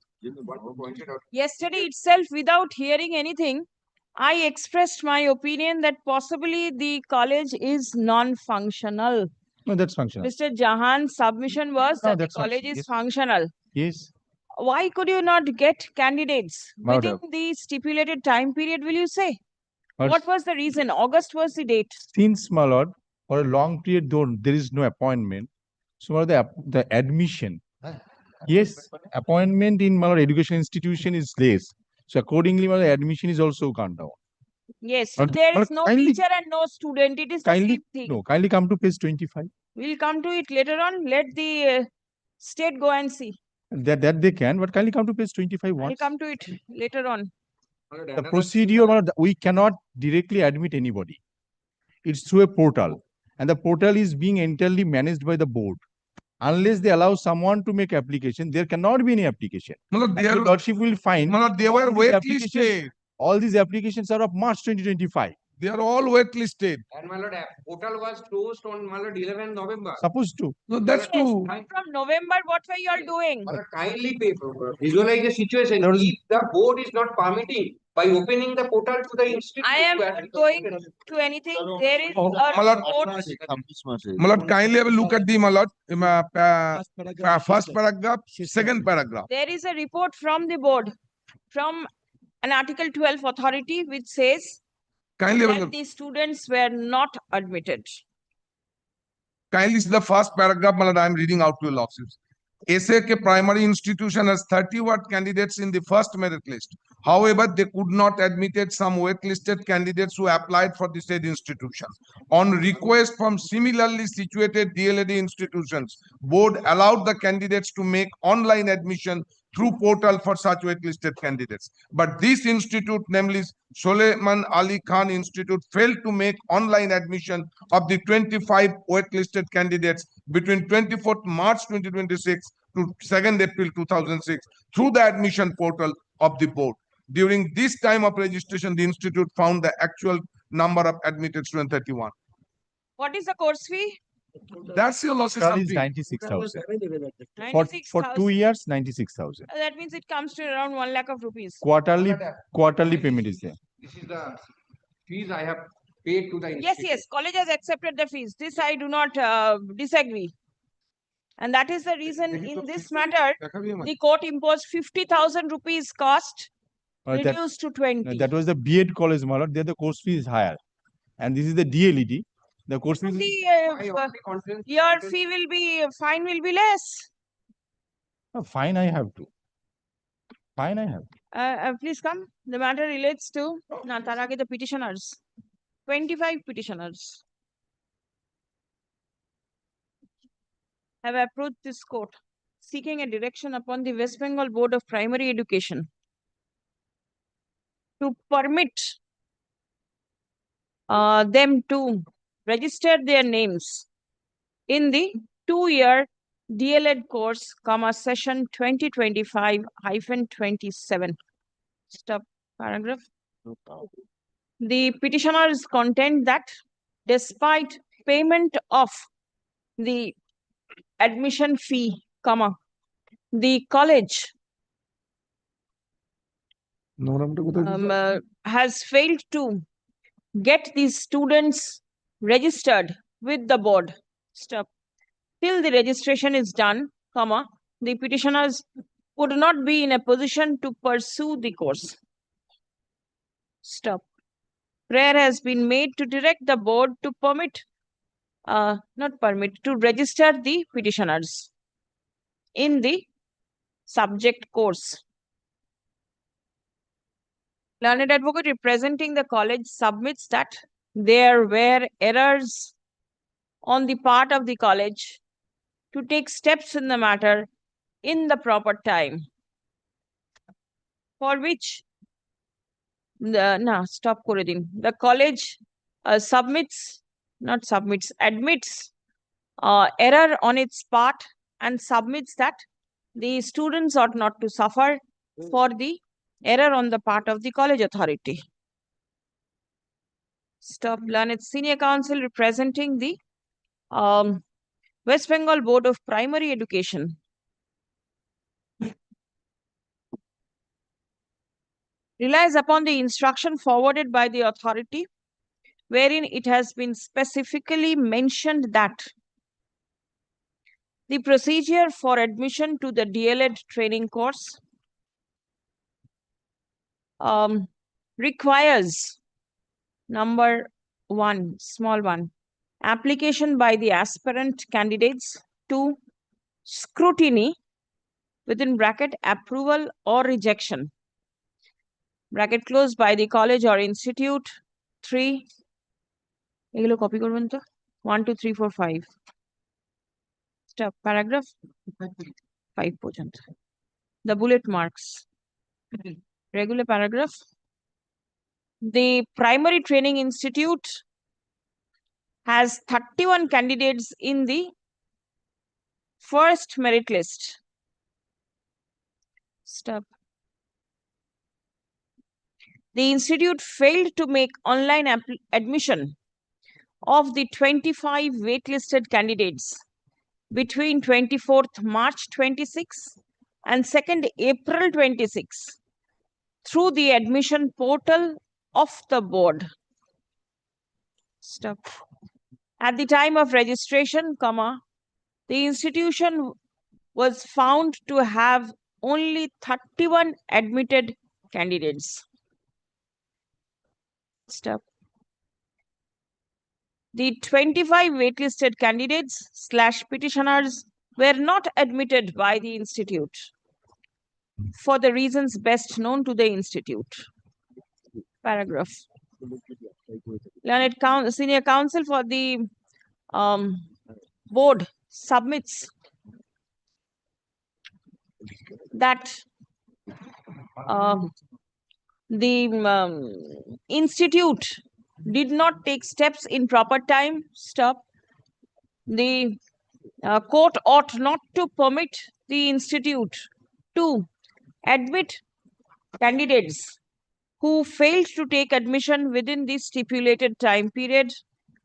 pointed out. Yesterday itself, without hearing anything, I expressed my opinion that possibly the college is non-functional. No, that's functional. Mr. Jahan's submission was No, that the that's college functional. is Yes. functional. Yes. Why could you not get candidates Madam. within the stipulated time period, will you say? But What was the reason? August was the date. since, my lord, for a long period, there is no appointment. So, my lord, the admission. Yes, appointment in my lord, education institution is less. So, accordingly, my lord, admission is also gone down. Yes, But- there but is no kindly- teacher and no student. It is the Kindly, same thing. no, kindly come to page 25. We'll come to it later on. Let the state go and see. That they can, but kindly come to page 25 I'll once. come to it later on. The procedure, my lord, we cannot directly admit anybody. It's through a portal, and the portal is being entirely managed by the board. Unless they allow someone to make application, there cannot be any application. Malad, they Your are, lordship will find Malad, they were all these applications- waitlisted. all these applications are of March 2025. They are all waitlisted. And my lord, portal was closed on my lord 11 November. Supposed to. No, that's Yes, true. from November, what were you all doing? My lord, kindly visualize the situation. If the board is not permitting by opening the portal to the institute. I am not going to anything. There is Oh, a my lord. report. My lord, kindly have a look at the, my lord, first paragraph, second paragraph. There is a report from the board, from an Article 12 authority, which says Kindly have a that look. the students were not admitted. Kindly see the first paragraph, my lord, I am reading out to your lordships. SAK primary institution has 30 candidates in the first merit list. However, they could not admitted some waitlisted candidates who applied for the said institution. On request from similarly situated DLED institutions, board allowed the candidates to make online admission through portal for such waitlisted candidates. But this institute, namely Suleiman Ali Khan Institute, failed to make online admission of the 25 waitlisted candidates between 24th March 2026 to 2nd April 2006 through the admission portal of the board. During this time of registration, the institute found the actual number of admitted students 31. What is the course fee? That's your losses. Total is 96,000. For 2 years, 96,000. That means it comes to around 1 lakh of rupees. Quarterly payment is there. This is the fees I have paid to the institute. Yes, college has accepted the fees. This I do not disagree. And that is the reason in this matter, the court imposed 50,000 rupees cost reduced to 20. That was the B.Ed college, my lord. There the course fee is higher. And this is the DLED. The course fee is... Your fee will be, fine will be less. Fine, I have to. Fine, I have. Please come. The matter relates to Tarage, the petitioners. 25 petitioners have approached this court seeking a direction upon the West Bengal Board of Primary Education to permit them to register their names in the 2-year DLED course, session 2025-27. Stop paragraph. The petitioners contend that despite payment of the admission fee, the college has failed to get these students registered with the board. Stop. Till the registration is done, the petitioners would not be in a position to pursue the course. Stop. Prayer has been made to direct the board to to register the petitioners in the subject course. Learned advocate representing the college submits that there were errors on the part of the college to take steps in the matter in the proper time, for which the college admits error on its part and submits that the students ought not to suffer for the error on the part of the college authority. Stop. Learned senior counsel representing the West Bengal Board of Primary Education relies upon the instruction forwarded by the authority, wherein it has been specifically mentioned that the procedure for admission to the DLED training course requires number 1, small 1, application by the aspirant candidates to scrutiny within bracket approval or rejection bracket closed by the college or institute. 3 এগুলো copy করবেন তো 1 2 3 4 5 stop paragraph 5 পর্যন্ত the bullet marks regular paragraph. The primary training institute has 31 candidates in the first merit list. Stop. the institute failed to make online admission of the 25 waitlisted candidates between 24th March 26 and 2nd April 26 through the admission portal of the board. Stop. At the time of registration, the institution was found to have only 31 admitted candidates. Stop. The 25 waitlisted candidates / petitioners were not admitted by the institute for the reasons best known to the institute. Paragraph. Learned Senior Counsel for the board submits that the institute did not take steps in proper time. Stop. The court ought not to permit the institute to admit candidates who failed to take admission within the stipulated time period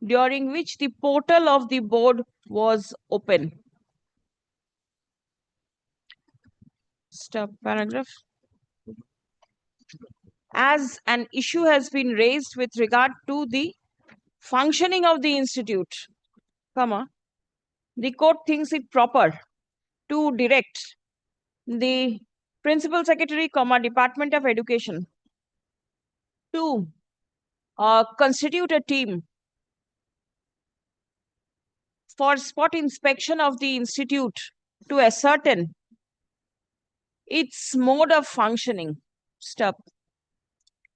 during which the portal of the board was open. Stop. Paragraph. As an issue has been raised with regard to the functioning of the institute, the court thinks it proper to direct the Principal Secretary, Department of Education to constitute a team for spot inspection of the institute to ascertain its mode of functioning. Stop.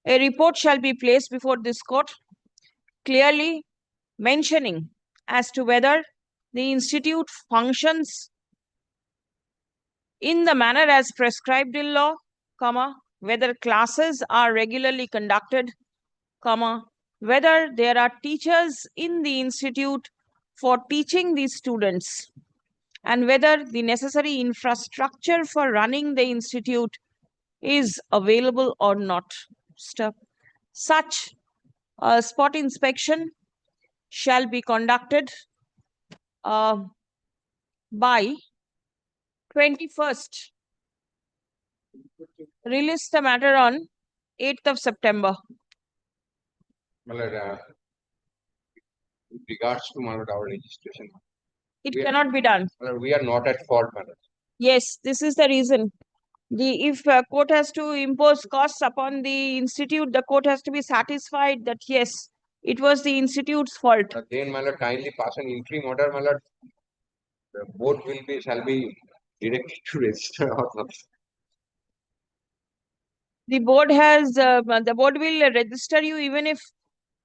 A report shall be placed before this court clearly mentioning as to whether the institute functions in the manner as prescribed in law, whether classes are regularly conducted, whether there are teachers in the institute for teaching these students, and whether the necessary infrastructure for running the institute is available or not. Stop. Such a spot inspection shall be conducted by 21st. Release the matter on 8th of September. With regards to our registration, It cannot be done. we are not at fault, madam. Yes, this is the reason. If court has to impose costs upon the institute, the court has to be satisfied that yes, it was the institute's fault. Then, my lord, kindly pass an interim order, my lord. The board shall be directed to register our The board will register you even if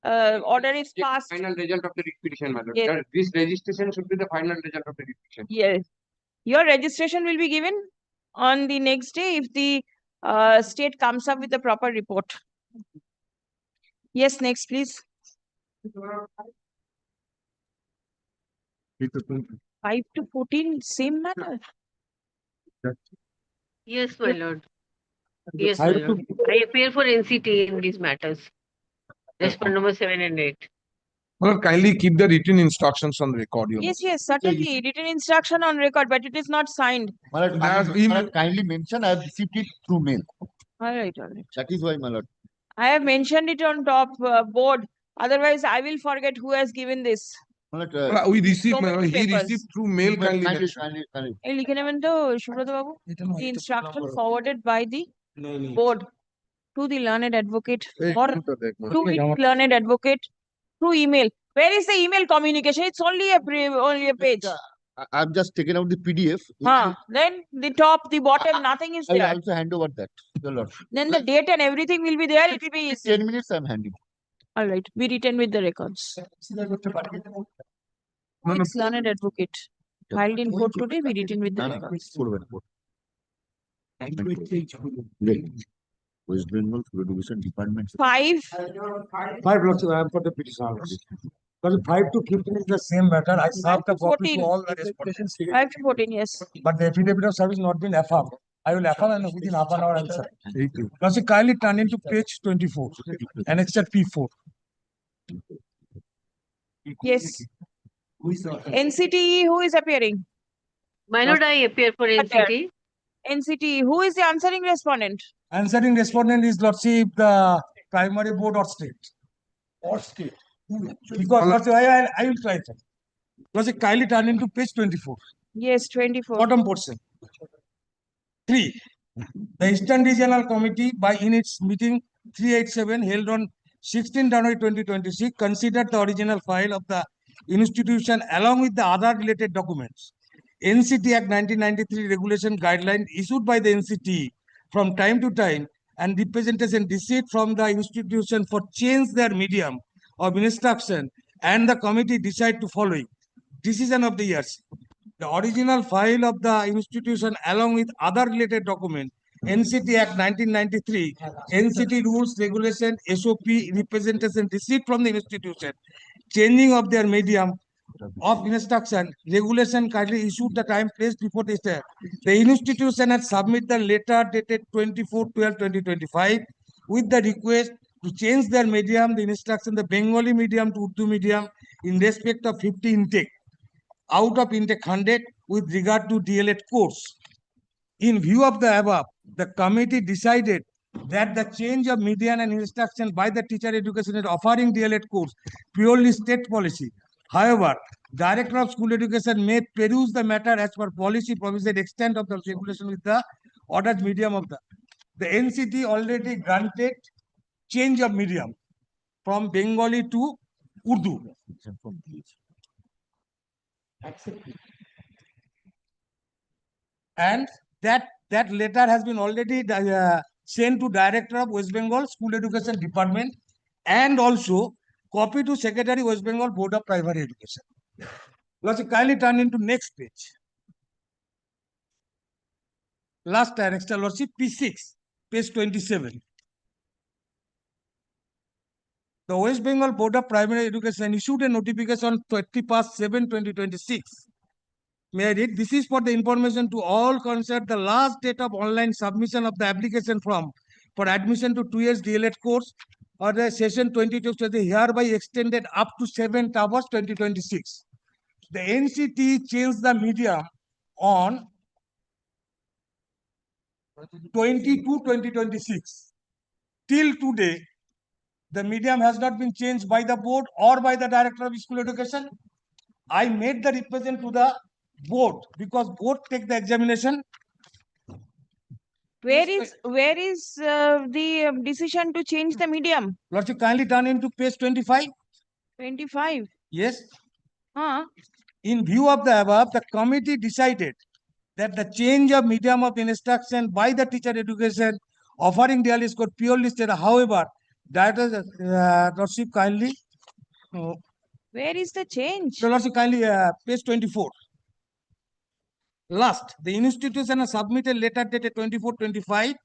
order is passed. Final result of the petition, madam. Yes. This registration should be the final result of the petition. Yes. Your registration will be given on the next day if the state comes up with the proper report. Yes, next, please. 5 to 14, same matter. Yes, my lord. Yes, my lord. I appear for NCT in these matters. Respond number 7 and 8. Well, kindly keep the written instructions on record. Yes, certainly. Written instruction on record, but it is not signed. Kindly mention I have received it through mail. All right. That is why, my lord. I have mentioned it on top board. Otherwise, I will forget who has given this. We received, So many he papers. received through mail. Kindly mention. The instruction forwarded by the board to the learned advocate or to its learned advocate through email. Where is the email communication? It's only a page. I've just taken out the PDF. Then the top, the bottom, nothing is I will there. also hand over that, your lord. Then the date and everything will be there. It will be easy. 10 minutes I'm handing. All right. We return with the records. It's learned advocate. Filed in court today, we return with the records. West Bengal Education Department. 5. 5 lots I am for the petition. Because 5 to 15 is the same matter. I served the copy to all the respondents. 5 to 14, yes. But the affidavit of service not been affirmed. I will FR and within half an hour answer. Lordship, kindly turn into page 24, annexure P4. Yes. NCT, who is appearing? My lord, I appear for NCT. NCT, who is the answering respondent? Answering respondent is Lordship, the primary board or state. Or state. Because Lordship, I will try that. Lordship, kindly turn into page 24. Yes, 24. Bottom portion. 3. The Eastern Regional Committee in its meeting 387 held on 16 January 2026 considered the original file of the institution along with the other related documents. NCT Act 1993 regulation guideline issued by the NCT from time to time and representation received from the institution for change their medium of instruction, and the committee decide to follow it. Decision of the years. The original file of the institution along with other related documents, NCT Act 1993, NCT rules, regulation, SOP, representation received from the institution, changing of their medium of instruction, regulation kindly issued the time placed before this. The institution had submitted the letter dated 24/12/2025 with the request to change their medium, the instruction, the Bengali medium to Urdu medium in respect of 50 intake. Out of intake 100 with regard to DLED course. In view of the above, the committee decided that the change of median and instruction by the teacher education is offering DLED course purely state policy. However, Director of School Education may peruse the matter as per policy provision extent of the regulation with the ordered medium of the NCT already granted change of medium from Bengali to Urdu. And that letter has been already sent to Director of West Bengal School Education Department and also copy to Secretary West Bengal Board of Primary Education. Let's kindly turn into next page. Last annexure, Lordship, P6, page 27. The West Bengal Board of Primary Education issued a notification on 31/7/2026. May I read? This is for the information to all concerned. The last date of online submission of the application form for admission to 2 years DLED course or the session 22 hereby extended up to 7th August 2026. The NCT changed the medium on 22/2026. Till today, the medium has not been changed by the board or by the Director of School Education. I made the represent to the board because board take the examination. Where is the decision to change the medium? Lordship, kindly turn into page 25. 25. Yes. Huh? In view of the above, the committee decided that the change of medium of instruction by the teacher education offering daily score purely state. However, Director Lordship, kindly. Where is the change? Lordship, kindly page 24. Last, the institution has submitted letter dated 24/25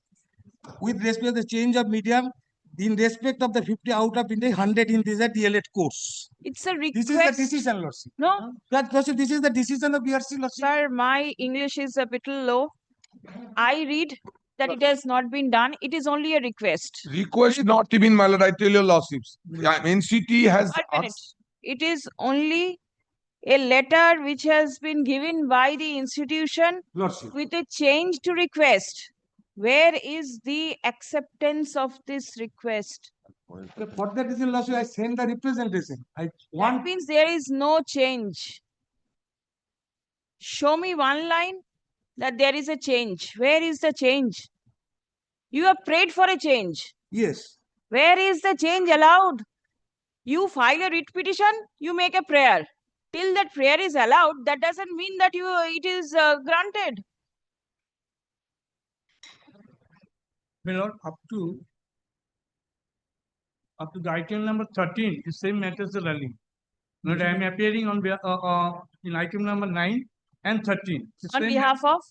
with respect to the change of medium in respect of the 50 out of India 100 in this DLED course. It's a request. This is the decision, Lordship. No. Lordship, this is the decision of BRC, Lordship. Sir, my English is a bit low. I read that it has not been done. It is only a request. Request not even, my lord, I tell you, Lordships. Yeah, NCT has 1 minute. It is only a letter which has been given by the institution Lordship. with a change to request. Where is the acceptance of this request? For that reason, Lordship, I send the representation. That means there is no change. Show me one line that there is a change. Where is the change? You have prayed for a change. Yes. Where is the change allowed? You file a writ petition, you make a prayer. Till that prayer is allowed, that doesn't mean that it is granted. My lord, up to the item number 13, the same matters are running. Lord, I am appearing on in item number 9 and 13. On behalf of?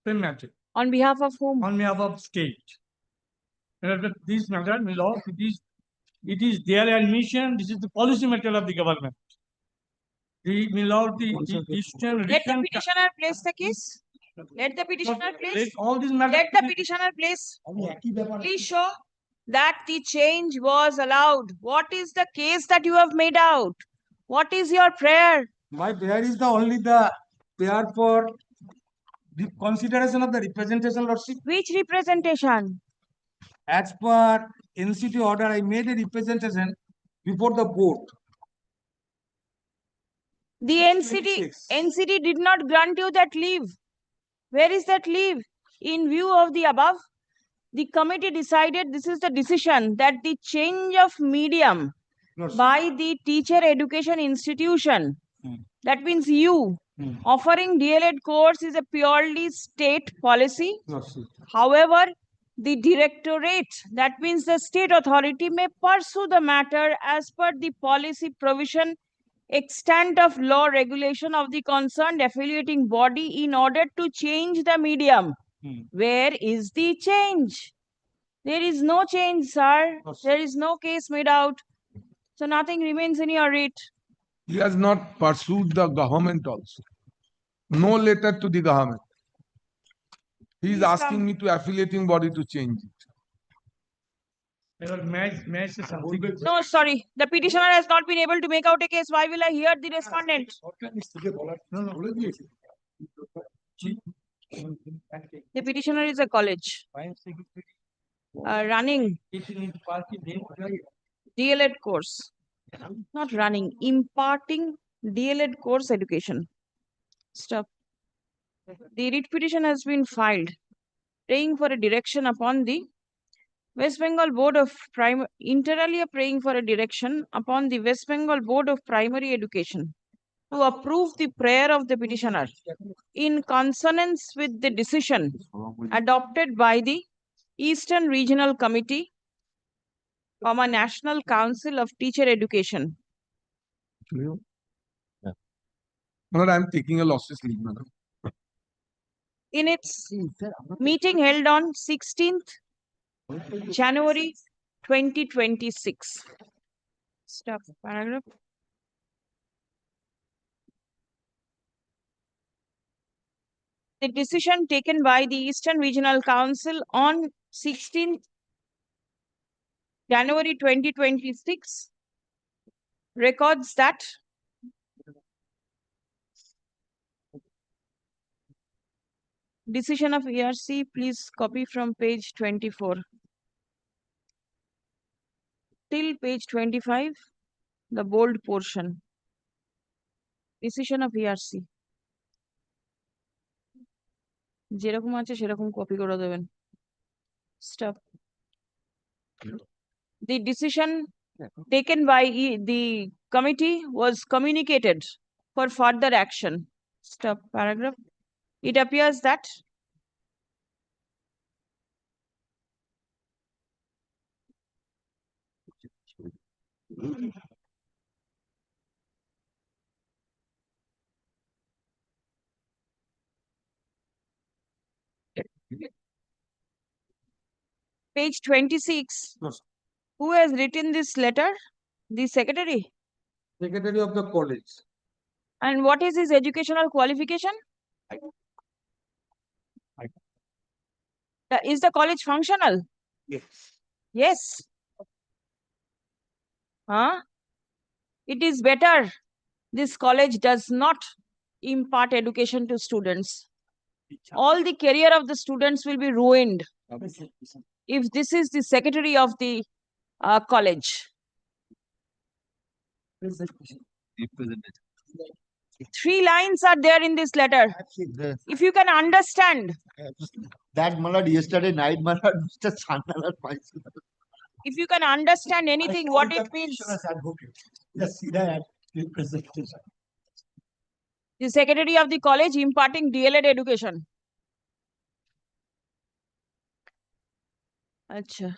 Same matter. On behalf of whom? On behalf of state. This matter, my lord, it is their admission. This is the policy matter of the government. My lord, Let the petitioner place the case. Let the petitioner please. All these matters. Let the petitioner please. Please show that the change was allowed. What is the case that you have made out? What is your prayer? My prayer is the only the prayer for the consideration of the representation, Lordship. Which representation? As per NCT order, I made a representation before the board. The NCT did not grant you that leave. Where is that leave? In view of the above, the committee decided, this is the decision, that the change of medium by the teacher education institution, that means you, offering DLED course is a purely state policy. However, the directorate, that means the state authority, may pursue the matter as per the policy provision, extent of law regulation of the concerned affiliating body in order to change the medium. Where is the change? There is no change, sir. There is no case made out. So nothing remains in your writ. He has not pursued the government also. No letter to the government. He is Please asking come. me to affiliating body to change it. No, sorry. The petitioner has not been able to make out a case. Why will I hear the respondent? The petitioner is a college running DLED course. Not running, imparting DLED course education. Stop. The writ petition has been filed, praying for a direction upon the West Bengal Board of Primary, internally praying for a direction upon the West Bengal Board of Primary Education to approve the prayer of the petitioner in consonance with the decision adopted by the Eastern Regional Committee, National Council of Teacher Education. Lord, I am taking a losses leave, madam. In its meeting held on 16th January 2026. Stop paragraph. The decision taken by the Eastern Regional Council on 16th January 2026 records that decision of ERC, please copy from page 24 till page 25, the bold portion. Decision of ERC. যেরকম আছে সেরকম copy করে দেবেন. Stop. The decision taken by the committee was communicated for further action. Stop paragraph. It appears that page 26. Who has written this letter? The secretary. Secretary of the college. And what is his educational qualification? Is the college functional? Yes. Yes. Huh? It is better this college does not impart education to students. All the career of the students will be ruined if this is the secretary of the college. Three lines are there in this letter. If you can understand. That malad yesterday night malad Mr. Sandalar If you can understand anything, what it means. The secretary of the college imparting DLED education. আচ্ছা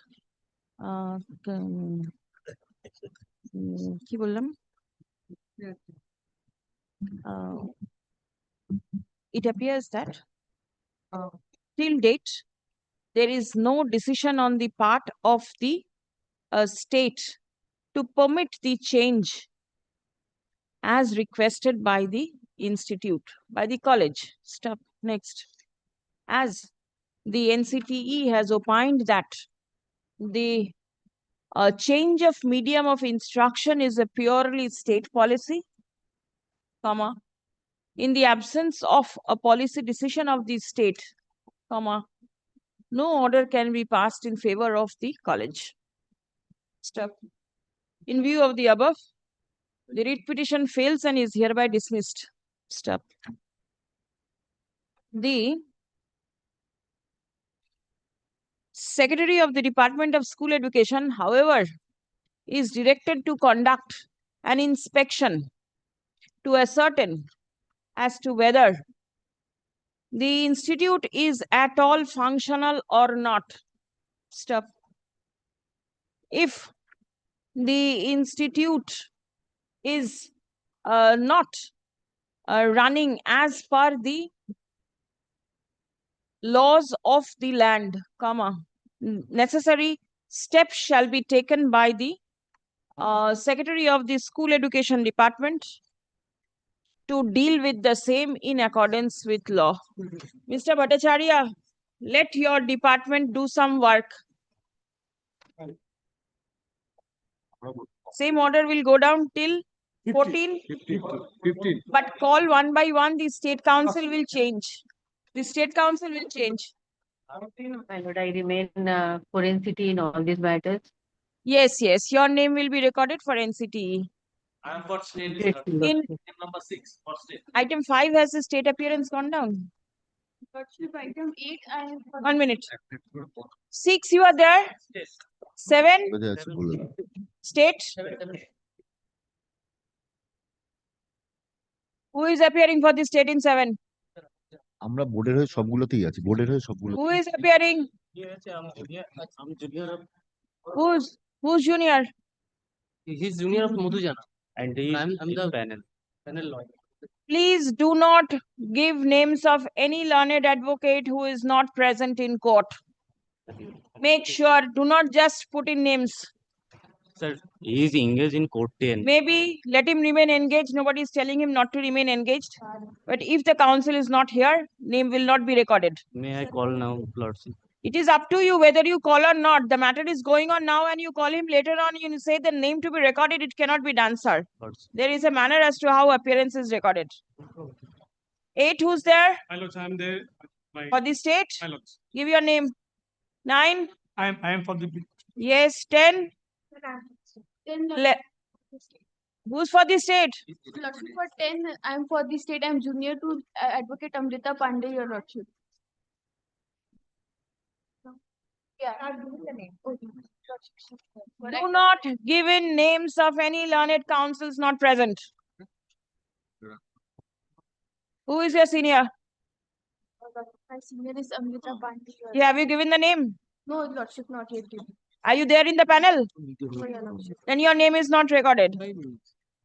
কি বললাম? It appears that till date there is no decision on the part of the state to permit the change as requested by the institute, by the college. Stop. Next. as the NCTE has opined that the change of medium of instruction is a purely state policy, comma, in the absence of a policy decision of the state, comma, no order can be passed in favor of the college. Step. In view of the above, the writ petition fails and is hereby dismissed. Step. The Secretary of the Department of School Education, however, is directed to conduct an inspection to ascertain as to whether the institute is at all functional or not. Step. If the institute is not running as per the laws of the land, comma, necessary steps shall be taken by the Secretary of the School Education Department to deal with the same in accordance with law. Mr. Bhattacharya, let your department do some work. Same order will go down till 14. 15. But call one by one, the state council will change. The state council will change. My lord, I remain for NCT in all these matters. Yes, yes, your name will be recorded for NCTE. I am for state. Yes, In Item number 6 for state. item 5, has the state appearance gone down? Item 8, I have. 1 minute. 6, you are there? 7, state. Who is appearing for the state in 7? আমরা বোর্ডের হয়ে সবগুলোতেই আছি বোর্ডের হয়ে সবগুলো Who is appearing? Who's junior? He's junior of Madhujana. And I'm the panel lawyer. Please do not give names of any learned advocate who is not present in court. Make sure, do not just put in names. Sir, he is engaged in court 10. Maybe let him remain engaged. Nobody is telling him not to remain engaged. But if the council is not here, name will not be recorded. May I call now, Lordship? It is up to you whether you call or not. The matter is going on now and you call him later on. You say the name to be recorded. It cannot be done, sir. There is a manner as to how appearance is recorded. 8, who's there? My lords, I am there. For the state? My lords. Give your name. 9? I am for the. Yes. 10? Who's for the state? Lordship, for 10, I am for the state. I am junior to Advocate Amrita Pandey, your lordship. Yeah, I've given the name. Okay. Do not give in names of any learned counsels not present. Who is your senior? My senior is Amrita Pandey. Yeah, have you given the name? No, lordship, not yet given. Are you there in the panel? For your lordship. Then your name is not recorded.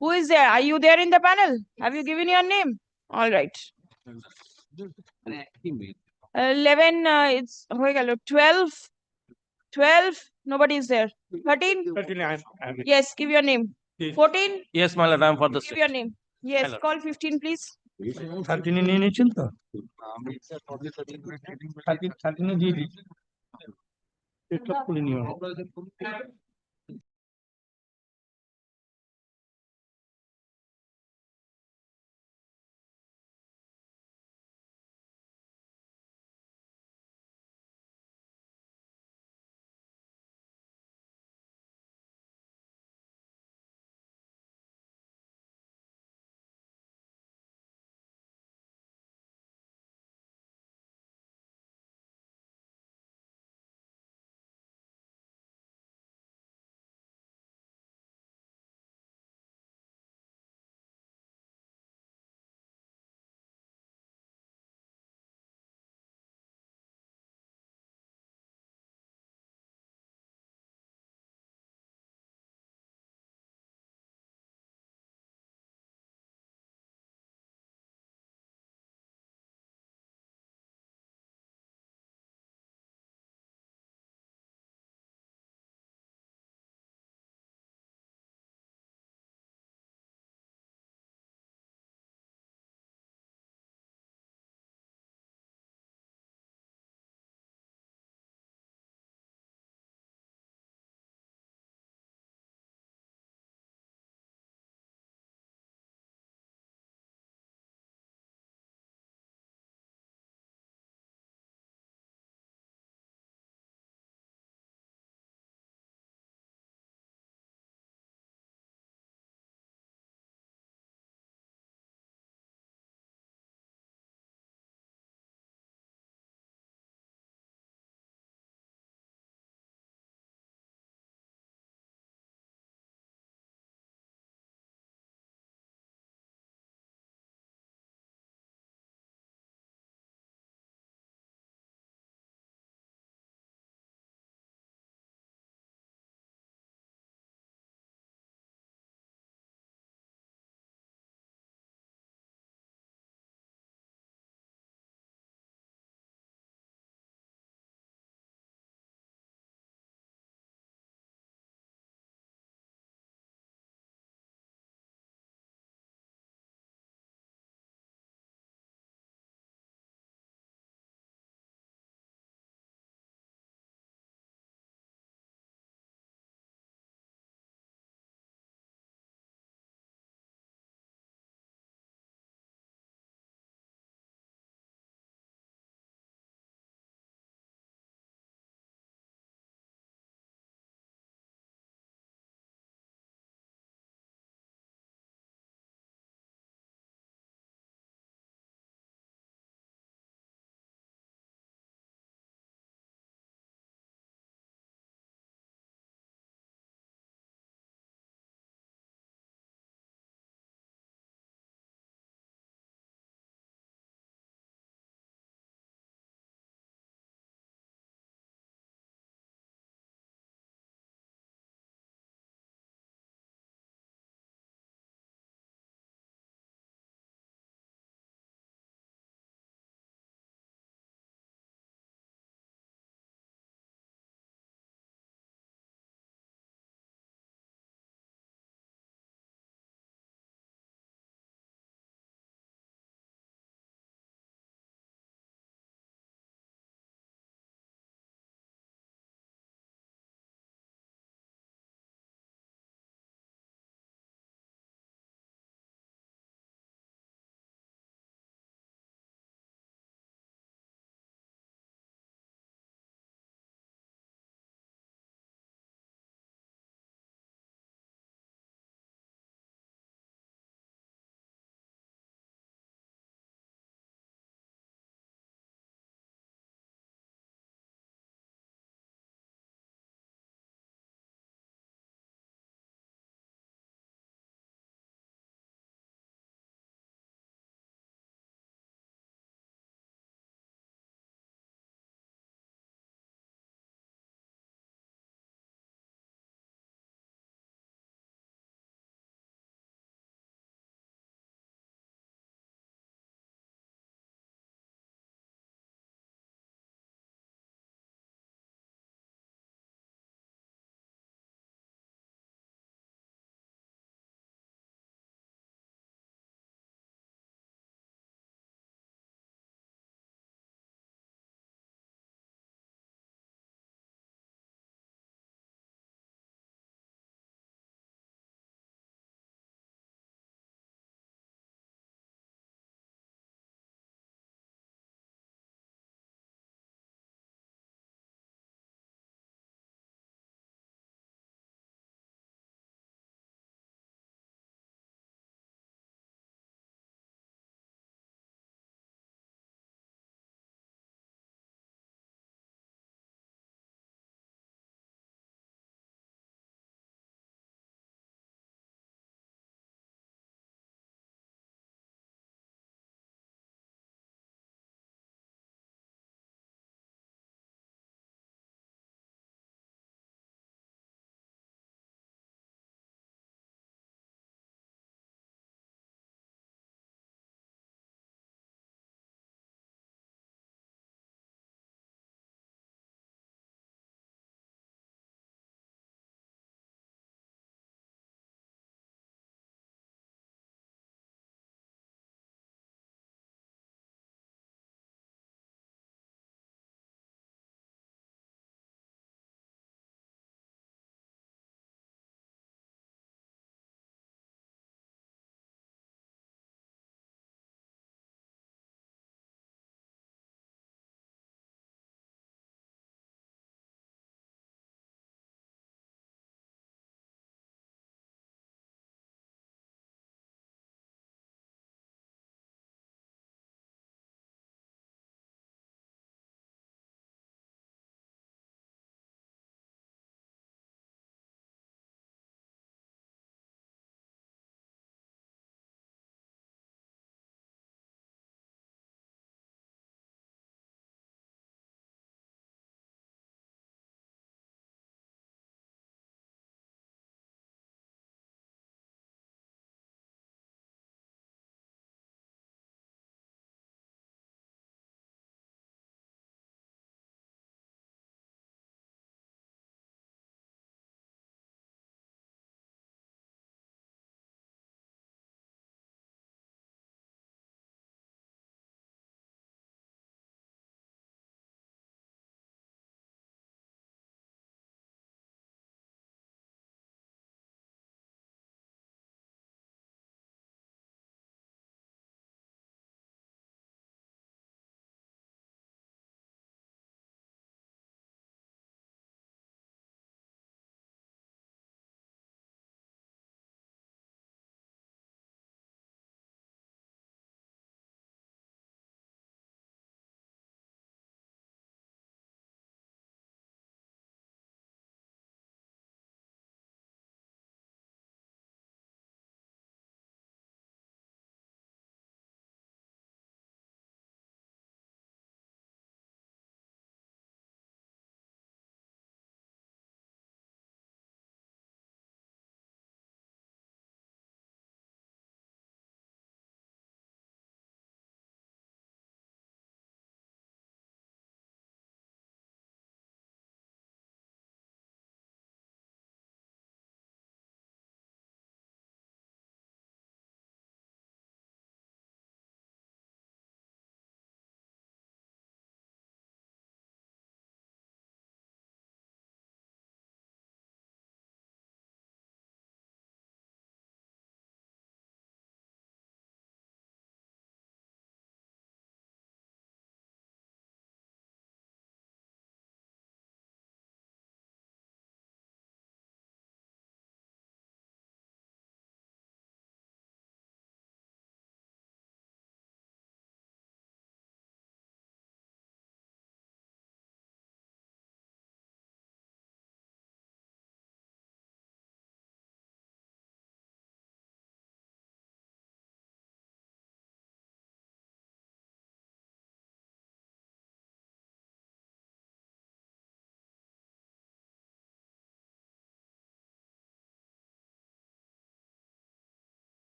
Who is there? Are you there in the panel? Have you given your name? All right. 11, it's 12. 12, nobody is there. 13? 13, I am. Yes, give your name. 14? Yes, my lord, I am for the Give state. your name. Yes, Hello. call 15, please. 13 নিয়ে নিয়েছেন তো 13 দিয়ে দিচ্ছি এটা খুলে নিও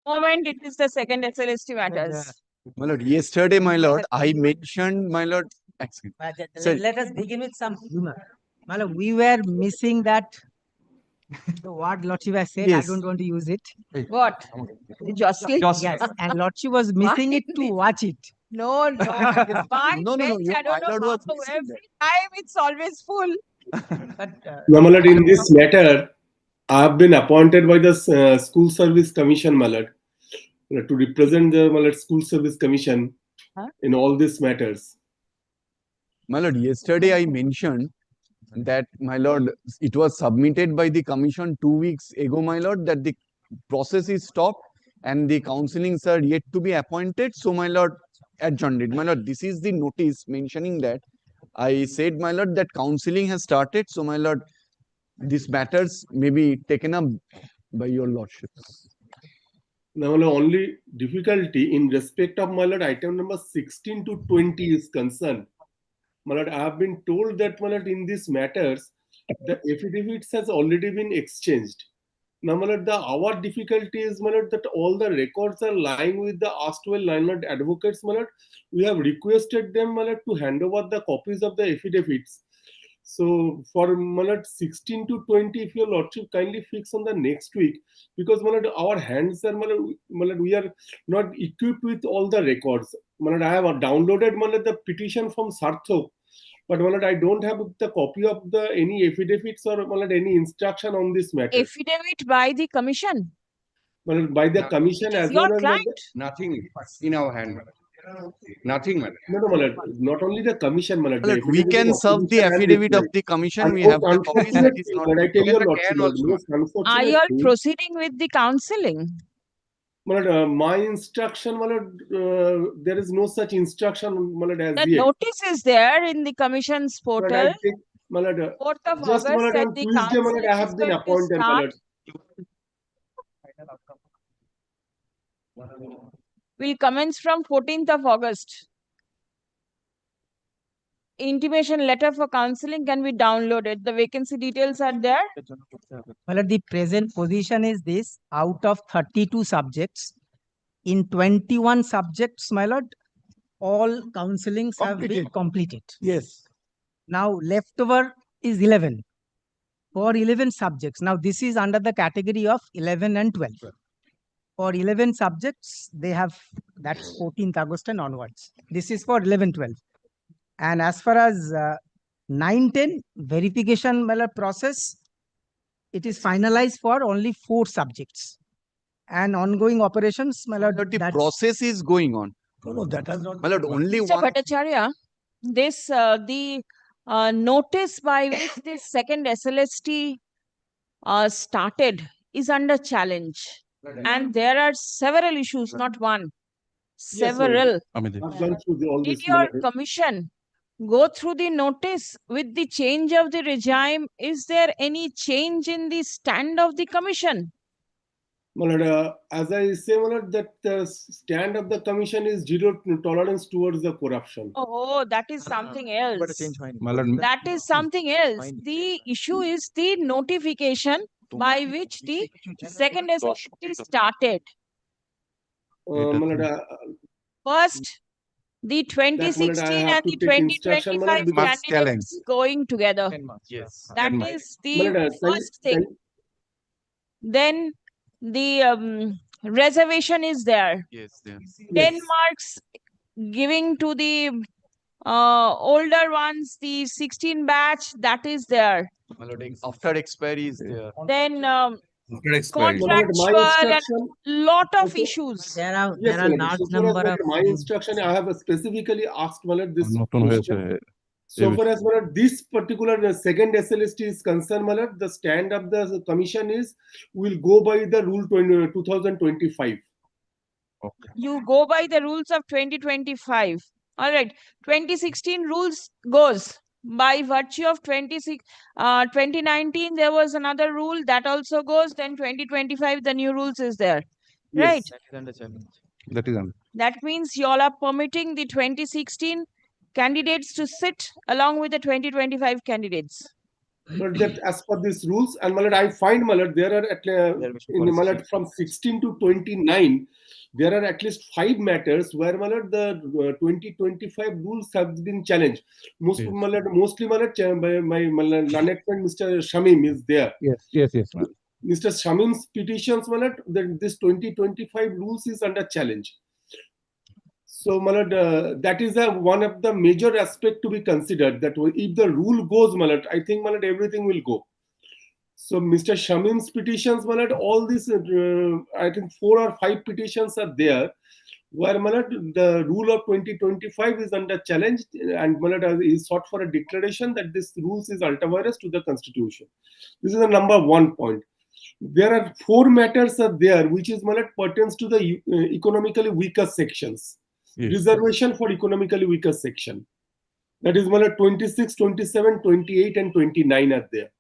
Moment, it is the second SLST matters. My lord, yesterday, my lord, I mentioned, my lord, excuse me. Sorry. Let us begin with some humor. My lord, we were missing that the word Lordship has said. I Yes. don't want to use it. What? Justly? Yes, and Lordship was missing it to watch it. No, no. My No, bench, your I don't my lord know was how. missing Every time it's always full. No, my lord, in this matter, I have been appointed by the School Service Commission, my lord, to represent the my lord, School Service Commission in all these matters. My lord, yesterday I mentioned that, my lord, it was submitted by the commission 2 weeks ago, my lord, that the process is stopped and the councillings are yet to be appointed. So, my lord, adjourned it. My lord, this is the notice mentioning that. I said, my lord, that counselling has started. So, my lord, these matters may be taken up by your lordships. Now, my lord, only difficulty in respect of, my lord, item number 16 to 20 is concerned. My lord, I have been told that, my lord, in these matters, the affidavits has already been exchanged. Now, my lord, our difficulty is, my lord, that all the records are lying with the erstwhile landlord advocates, my lord. We have requested them, my lord, to hand over the copies of the affidavits. So, for, my lord, 16 to 20, if your lordship kindly fix on the next week, because, my lord, our hands are, my lord, we are not equipped with all the records. My lord, I have downloaded, my lord, the petition from Sarthak, but, my lord, I don't have the copy of the any affidavits or, my lord, any instruction on this matter. Affidavit by the commission. Well, by the commission It is as well your as client. Nothing in our hand. Nothing, madam. no, no, my lord, not only the commission, my lord, My the lord, we affidavit can of serve the opposition has affidavit of replied. the commission. And We most have the copies. It unfortunate is thing, not. when I tell your Can lordship, also, the most Are unfortunate you all thing, proceeding with the counseling? my lord, my instruction, my lord, there is no such instruction, my lord, as The yet. notice is there in the commission's My lord, portal. my lord, 4th of just, my August lord, that on the Tuesday, my lord, counseling I is have been going to appointed, my start. lord. Will commence from 14th of August. Intimation letter for counseling can be downloaded. The vacancy details are there. My lord, the present position is this: out of 32 subjects, in 21 subjects, my lord, all counselings have been completed. Yes. Now leftover is 11 for 11 subjects. Now this is under the category of 11 and 12. For 11 subjects, they have, that's 14th August and onwards. This is for 11, 12. And as far as 9, 10 verification, my lord, process, it is finalized for only 4 subjects. And ongoing operations, my lord, The that's process is going on. No, that has not. My lord, only Mr. one. Bhattacharya, this the notice by which this second SLST started is under challenge. And there are several issues, not one. Yes, my lord. Several. I've gone through all Did this, my your lord. commission go through the notice with the change of the regime? Is there any change in the stand of the commission? My lord, as I say, my lord, that the stand of the commission is zero tolerance towards the corruption. Oh, that is something else. My lord, That is something else. The issue is the notification by which the second SLST started. My lord, First, the that, my lord, I 2016 have and to the take instruction, my 2025 lord, because candidates going together. Yes. That 10 months. is my the lord, first thing. Then the reservation is there. Yes, yes. 10 marks giving to the older ones, the 16 batch, that is there. My lord, after expiry is there. Then After expiry. my contractual and instruction, lot of issues. There are yes, my lord. large So far as, number my of lord, my instruction, I have specifically asked, my lord, this নতুন হয়েছে question. So far as, my lord, this particular second SLST is concerned, my lord, the stand of the commission is will go by the rule 2025. You go by the rules of 2025. All right. 2016 rules goes. By virtue of 2019, there was another rule that also goes. Then 2025, the new rules is there. Right. That is on. That means you all are permitting the 2016 candidates to sit along with the 2025 candidates. But that as per these rules, and my lord, I find, my lord, there are in my lord, from 16 to 29, there are at least 5 matters where, my lord, the 2025 rules have been challenged. Mostly, my lord, my lord, learned friend Mr. Shamim is there. Yes, ma'am. Mr. Shamim's petitions, my lord, that this 2025 rules is under challenge. So, my lord, that is one of the major aspect to be considered. That if the rule goes, my lord, I think, my lord, everything will go. So, Mr. Shamim's petitions, my lord, all these, I think 4 or 5 petitions are there, where, my lord, the rule of 2025 is under challenge, and, my lord, is sought for a declaration that this rules is ultra-virus to the constitution. This is the number 1 point. There are 4 matters are there, which is, my lord, pertains to the economically weaker sections. Reservation for economically weaker section. That is, my lord, 26, 27, 28, and 29 are there.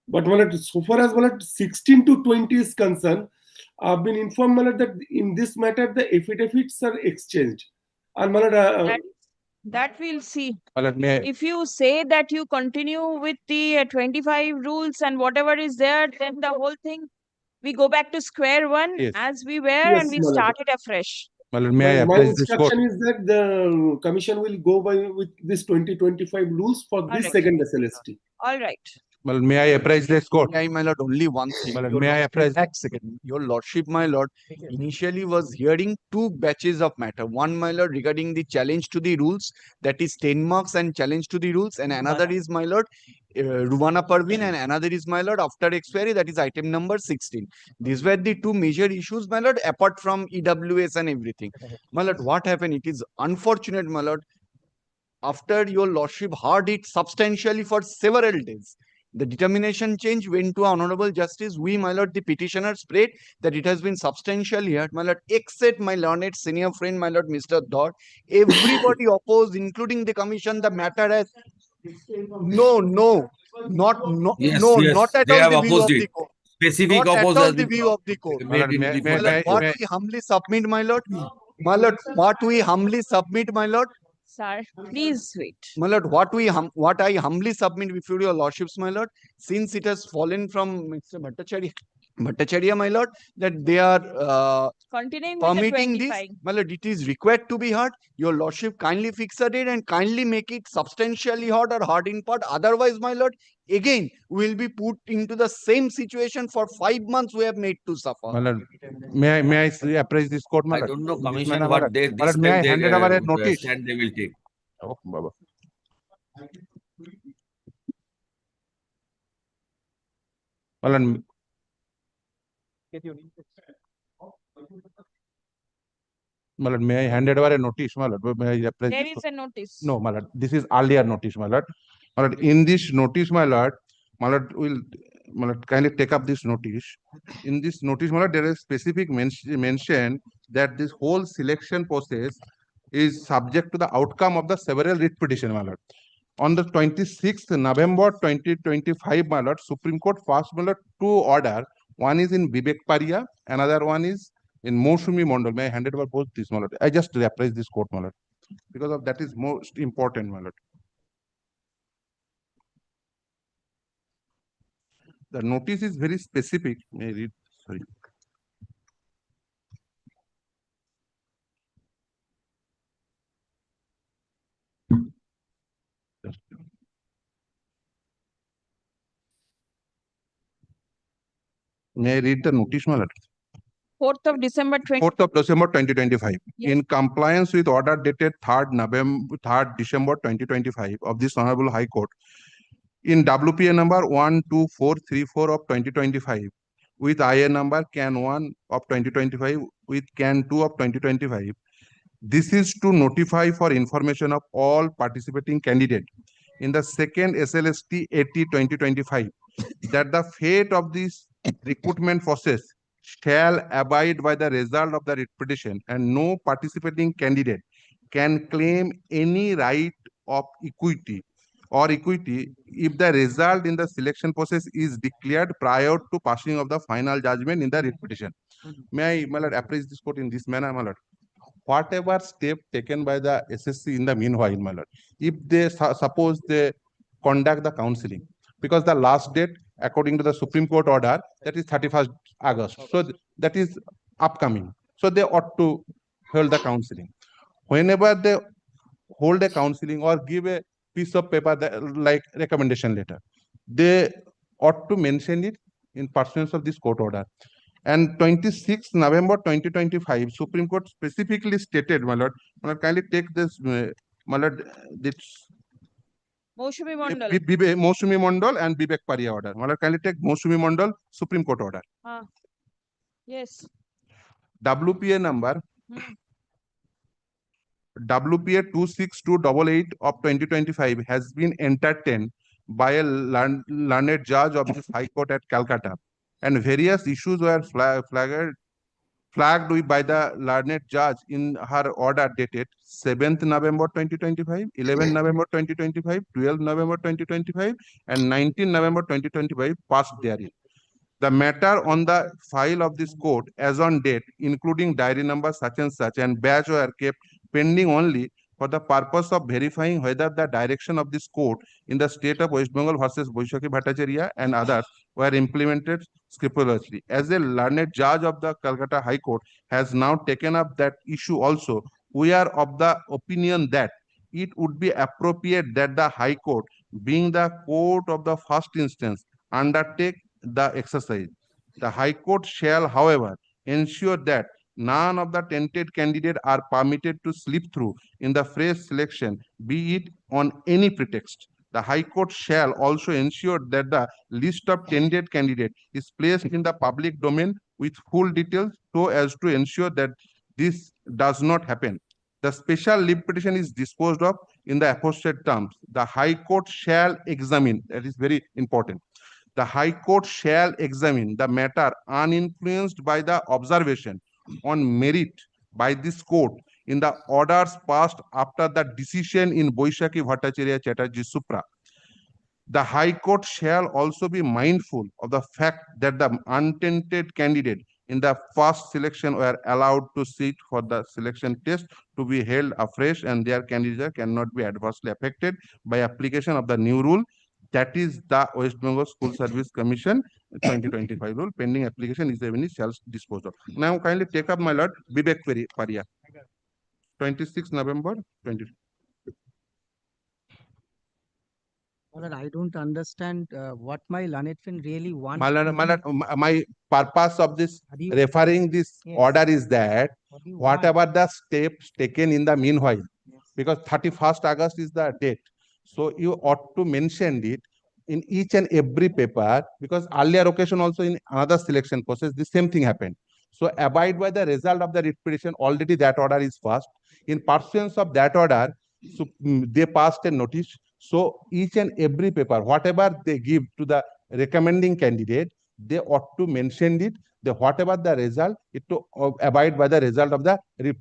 But, my lord, so far as, my lord, 16 to 20 is concerned, I've been informed, my lord, that in this matter the affidavits are exchanged. And, my lord, that we'll see. May I, If you say that you continue with the 25 rules and whatever is there, then the whole thing, we go back to square one as we were, and we start it afresh. may I my appraise this court? instruction is that the commission will go by with this 2025 rules for this second SLST. All right. Well, may I appraise this court? My lord, only one thing. Well, may I appraise? Second, your lordship, my lord, initially was hearing 2 batches of matter. One, my lord, regarding the challenge to the rules, that is 10 marks and challenge to the rules, and another is, my lord, Ruvana Parveen, and another is, my lord, after expiry, that is item number 16. These were the 2 major issues, my lord, apart from EWS and everything. My lord, what happened? It is unfortunate, my lord, after your lordship heard it substantially for several days. The determination change went to Honorable Justice. We, my lord, the petitioners prayed that it has been substantially heard, my lord, except my learned senior friend, my lord, Mr. Dhar. Everybody opposed, including the commission. The matter has not not at all the view of the court. Specific Not at oppose all has the been view of the court. made in My before lord, the what court. we humbly submit, my lord, what we humbly submit, my lord. Sir, please wait. My lord, what I humbly submit before your lordships, my lord, since it has fallen from Mr. Bhattacharya, my lord, that they are continuing with the permitting this, 25. my lord, it is required to be heard. Your lordship kindly fix a date and kindly make it substantially heard or heard in part. Otherwise, my lord, again we will be put into the same situation. For 5 months we have made to suffer. My lord, may I appraise this court, my I lord? don't know In this commission manner, my what lord. they My this lord, may time I hand it over a notice? stand they will take. Oh, Baba. My lord, my lord, may I hand it over a notice, my lord? May I appraise There this is a notice. No, my lord. This is earlier notice, my lord. My lord, in this notice, my lord, will, my lord, kindly take up this notice. In this notice, my lord, there is specific mention that this whole selection process is subject to the outcome of the several writ petition, my lord. On the 26th November 2025, my lord, Supreme Court passed, my lord, 2 order. One is in Vivek Paria, another one is in Mousumi Mondal. May I hand it over both these, my lord? I just appraise this court, my lord, because of that is most important, my lord. The notice is very specific. May I read? Sorry. May I read the notice, my lord? 4th of December 4th of December 2025. In compliance with order dated 3rd December 2025 of this Honorable High Court, in WPA number 12434 of 2025, with IA number CAN 1 of 2025, with CAN 2 of 2025, this is to notify for information of all participating candidates in the second SLST 80 2025 that the fate of this recruitment process shall abide by the result of the repetition, and no participating candidate can claim any right of equity if the result in the selection process is declared prior to passing of the final judgment in the repetition. May I, my lord, appraise this court in this manner, my lord? Whatever step taken by the SSC in the meanwhile, my lord, if they suppose they conduct the counseling, because the last date according to the Supreme Court order, that is 31st August. So that is upcoming. So they ought to hold the counseling. Whenever they hold a counseling or give a piece of paper like recommendation letter, they ought to mention it in pursuance of this court order. And 26th November 2025, Supreme Court specifically stated, my lord, kindly take this, my lord, this Moshumi Mandal. Moshumi Mandal and Vivek Paria order. My lord, kindly take Moshumi Mandal Supreme Court order. Yes. WPA number WPA 26288 of 2025 has been entertained by a learned judge of the High Court at Calcutta, and various issues were flagged by the learned judge in her order dated 7th November 2025, 11th November 2025, 12th November 2025, and 19th November 2025 passed therein. The matter on the file of this court as on date, including diary number such and such and badge, were kept pending only for the purpose of verifying whether the direction of this court in the state of West Bengal versus Boishakhi Bhattacharya and others were implemented scrupulously. As a learned judge of the Calcutta High Court has now taken up that issue also, we are of the opinion that it would be appropriate that the High Court, being the court of the first instance, undertake the exercise. The High Court shall, however, ensure that none of the tented candidates are permitted to slip through in the fresh selection, be it on any pretext. The High Court shall also ensure that the list of tented candidates is placed in the public domain with full details so as to ensure that this does not happen. The special leave petition is disposed of in the aforesaid terms. The High Court shall examine, that is very important. The High Court shall examine the matter uninfluenced by the observation on merit by this court in the orders passed after the decision in Boishakhi Bhattacharya Chatterjee Supra. The High Court shall also be mindful of the fact that the untented candidate in the first selection were allowed to sit for the selection test to be held afresh, and their candidature cannot be adversely affected by application of the new rule. That is the West Bengal School Service Commission 2025 rule. Pending application is even shall dispose of. Now kindly take up, my lord, Vivek Paria. 26 November 20. Well, I don't understand what my learned friend really wants. My purpose of this referring this order is that whatever the steps taken in the meanwhile, because 31st August is the date. So you ought to mention it in each and every paper, because earlier occasion also in another selection process, the same thing happened. So abide by the result of the writ petition. Already that order is passed. In pursuance of that order, so they passed a notice. So each and every paper, whatever they give to the recommending candidate, they ought to mention it. Whatever the result, it to abide by the result of the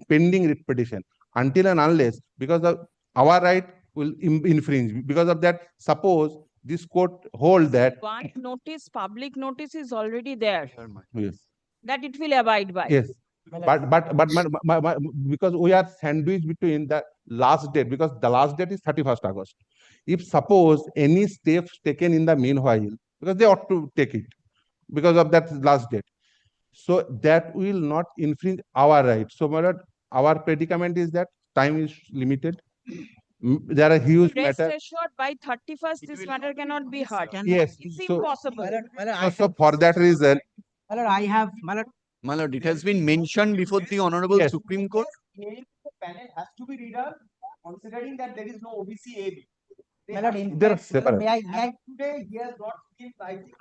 pending writ petition. Until and unless, because of our right will infringe. Because of that, suppose this court hold that One notice, public notice is already there. Yes. That it will abide by. Yes. But because we are sandwiched between the last date, because the last date is 31st August. If suppose any steps taken in the meanwhile, because they ought to take it because of that last date, so that will not infringe our right. So our predicament is that time is limited. There are huge Rest matter. assured, by 31st, this matter cannot be heard. Yes. It's So, impossible. so for that reason, My lord, it has been mentioned before the Honorable Yes. Supreme Court. The panel has to be redone, considering that there is no OBC AB. they're separate. Today he has not been, I think,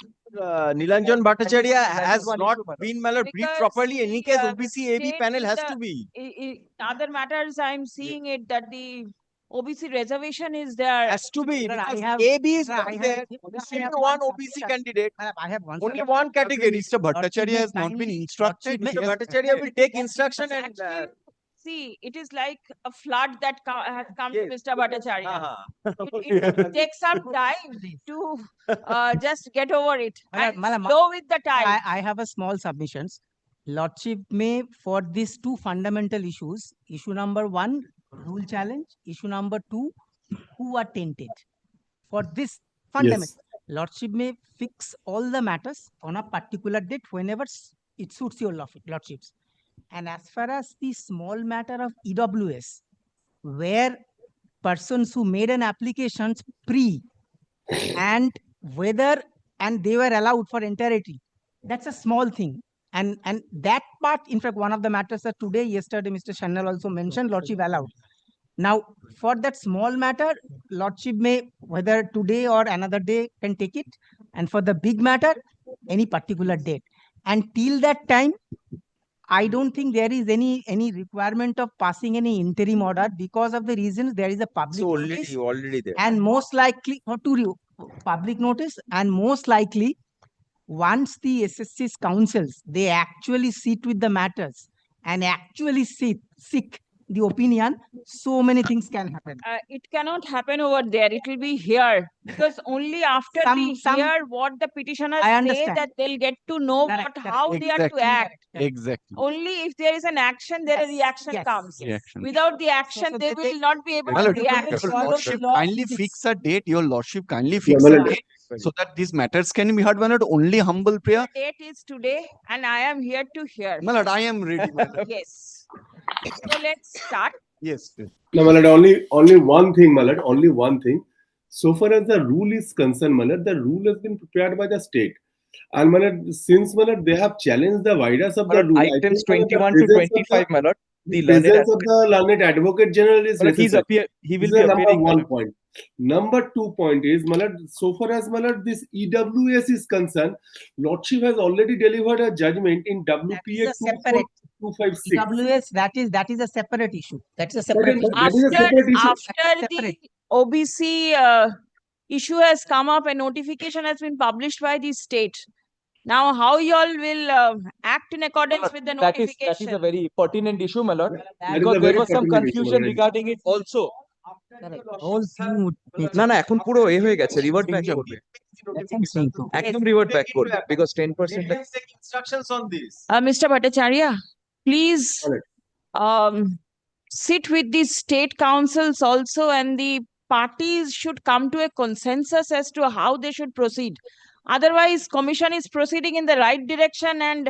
Nilanjan Bhattacharya That is has one not issue, my lord. been, my lord, briefed Because properly. In any the, case, OBC AB state panel in has the- to be. Other matters, I'm seeing it that the OBC reservation is there. Has to be. Sir, I Because have- AB is sir, not I have- there. sir, Only I have one one OBC submission. candidate. I have one. Only one category. Mr. Bhattacharya has not been instructed. Mr. Bhattacharya will take instruction and. Actually, see, it is like a flood that has come to Yes. Mr. Bhattacharya. It Yes. takes some time to just get over it. And Madam, go with the time. I have a small submissions. Lordship may, for these two fundamental issues, issue number 1, rule challenge, issue number 2, who are tainted. For this fundamental, Lordship may fix all the matters on a particular date whenever it suits your lordships. And as far as the small matter of EWS, where persons who made an application pre and whether and they were allowed for entirety, that's a small thing. And that part, in fact, one of the matters that yesterday, Mr. Shannal also mentioned, Lordship allowed. Now, for that small matter, Lordship may, whether today or another day, can take it. And for the big matter, any particular date. And till that time, I don't think there is any requirement of passing any interim order because of the reasons there is a public notice. Already there. And most likely, public notice, and most likely, once the SSC's councils, they actually sit with the matters and actually seek the opinion, so many things can happen. It cannot happen over there. It will be here because only after we hear what the petitioners I say understand. that they'll get to know how they are to act. Exactly. Only if there is an action, there a reaction comes. Reaction. Without the action, they will not be able My to lord, react. your lordship kindly fix a date. Your lordship kindly Yeah, fix my a lord. date so that these matters can be heard. My lord, only humble prayer. The date is today, and I am here to hear. My lord, I am ready. My lord. Yes. So let's start. Yes. No, my lord, only one thing, my lord, only one thing. So far as the rule is concerned, my lord, the rule has been prepared by the state. And my lord, since my lord, they have challenged the virus of the rule. I Items think, my lord, 21 to the presence of 25, my lord. The presence of the learned advocate general is But he's necessary. he will This be is number appearing. my one lord. point. Number 2 point is, my lord, so far as my lord, this EWS is concerned, Lordship has already delivered a judgment in WPA 24256. EWS, that is a separate issue. That's a That separate is- issue. that is a separate issue. After the OBC issue has come up, a notification has been published by the state. Now, how you all will act in accordance with the That notification? is a very pertinent issue, my lord. That is Because a there very was some pertinent issue, confusion my lord. regarding it also. Whole thing would না না এখন পুরো হয়ে গেছে revert back করবে That's I'm saying. একদম revert back করবে because 10% Instructions on this. Mr. Bhattacharya, please sit with the state councils also, and the parties should come to a consensus as to how they should proceed. Otherwise, commission is proceeding in the right direction and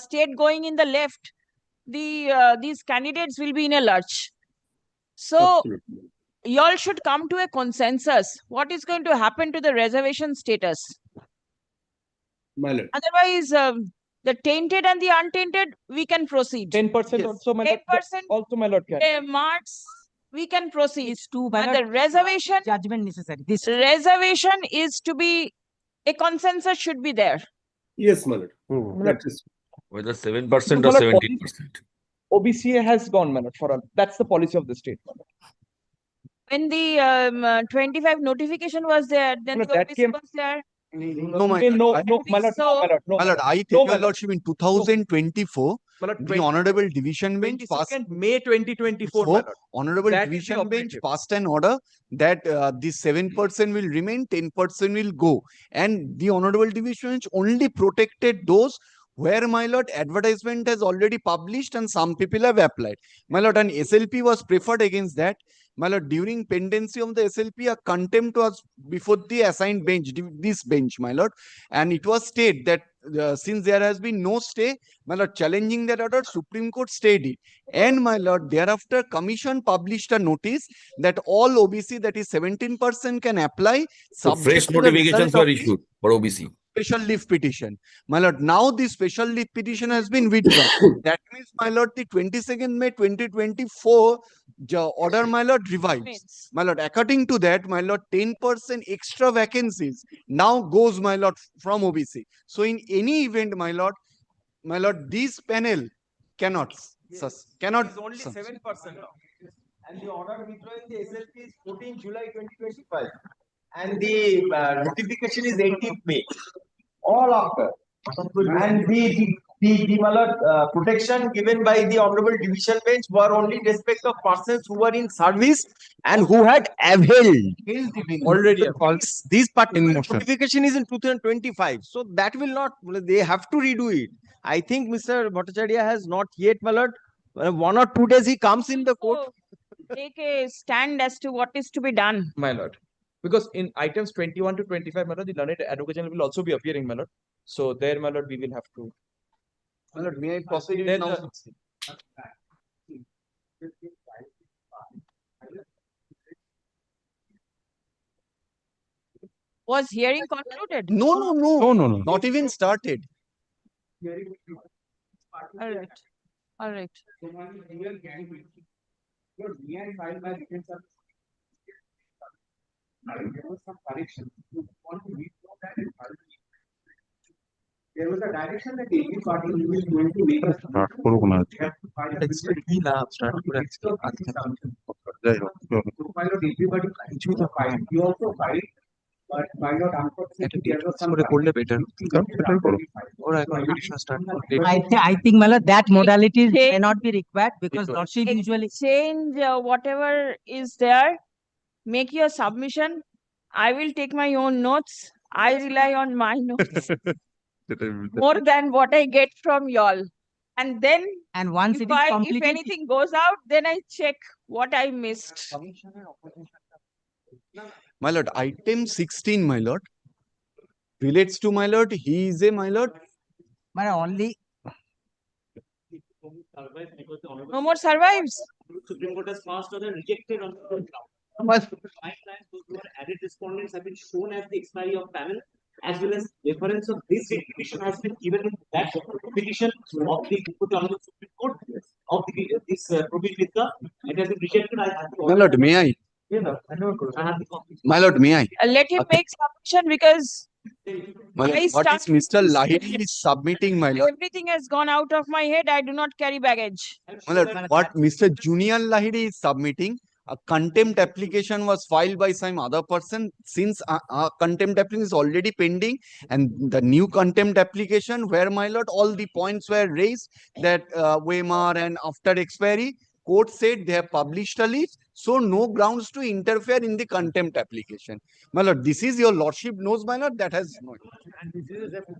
state going in the left. These candidates will be in a lurch. So, y'all should come to a consensus. What is going to happen to the reservation status? My lord. Otherwise, the tainted and the untainted, we can proceed. 10% also my lord 8% also my lord can marks, we can proceed. my And lord, the reservation judgment necessary. This reservation is to be, a consensus should be there. Yes, my lord. That is Whether 7% No, or my lord, 17%. OBCA has gone my lord for all. That's the policy of the state. When the 25 notification was there, then No, the that OBC came- was there. No, my no lord. no my lord no, my lord no My lord, I take No, your my lord. lordship in 2024. My lord, The Honorable Division Bench passed. 22nd May 2024 my So, lord. Honorable That is the Division Bench objective. passed an order that the 7% will remain, 10% will go. And the Honorable Division Bench only protected those where, my lord, advertisement has already published and some people have applied. My lord, and SLP was preferred against that. My lord, during pendency of the SLP, a contempt was before the assigned bench, this bench, my lord. And it was stated that since there has been no stay, my lord, challenging that order, Supreme Court stayed it. And my lord, thereafter, Commission published a notice that all OBC, that is 17%, can apply. So fresh subject to the notifications result were of the issued for OBC. special leave petition. My lord, now the special leave petition has been withdrawn. That means, my lord, the 22nd May 2024 order, my lord, revives. My lord, according to that, my lord, 10% extra vacancies now goes, my lord, from OBC. So in any event, my lord, this panel cannot It's only 7% now. And the order withdrawing the SLP is 14 July 2025. And the notification is 18th May. All after. And the my lord, protection given by the Honorable Division Bench were only in respect of persons who were in service and who had availed. Already This part In motion. notification is in 2025. So that will not, they have to redo it. I think Mr. Bhattacharya has not yet, my lord, 1 or 2 days he comes in the court. Take a stand as to what is to be done. My lord. Because in items 21 to 25, my lord, the learned advocate general will also be appearing, my lord. So there, my lord, we will have to. My lord, may I proceed Then with now? Was hearing concluded? No. Not even started. All right. All right. There was a direction that AG party is going to make a Start করবো না আজকে। pilot everybody to the fight. We also fight, but pilot unfortunately there was some I think, Mala, that modalities may not be required because Lordship usually Exchange whatever is there. Make your submission. I will take my own notes. I rely on my notes more than what I get from y'all. And then once it is if completed, anything goes out, then I check what I missed. My lord, item 16, my lord, relates to my lord. He is a my lord. but only No more survives. Supreme Court has passed order rejected on the ground. But Guidelines, those who are added respondents have been shown as the expiry of panel, as well as reference of this petition has been given in that petition of the Honorable Supreme Court of this provision with the, it has been rejected. I have the my lord, may I? I have the copy. My lord, may I? Let him make submission because My lord, I what is started Mr. Lahiri is submitting, my lord? everything has gone out of my head. I do not carry baggage. My lord, what Mr. Junior Lahiri is submitting, a contempt application was filed by some other person. Since contempt application is already pending, and the new contempt application where, my lord, all the points were raised that Weimar and after expiry, court said they have published a list, so no grounds to interfere in the contempt application. My lord, this is your lordship knows, my lord, that has no.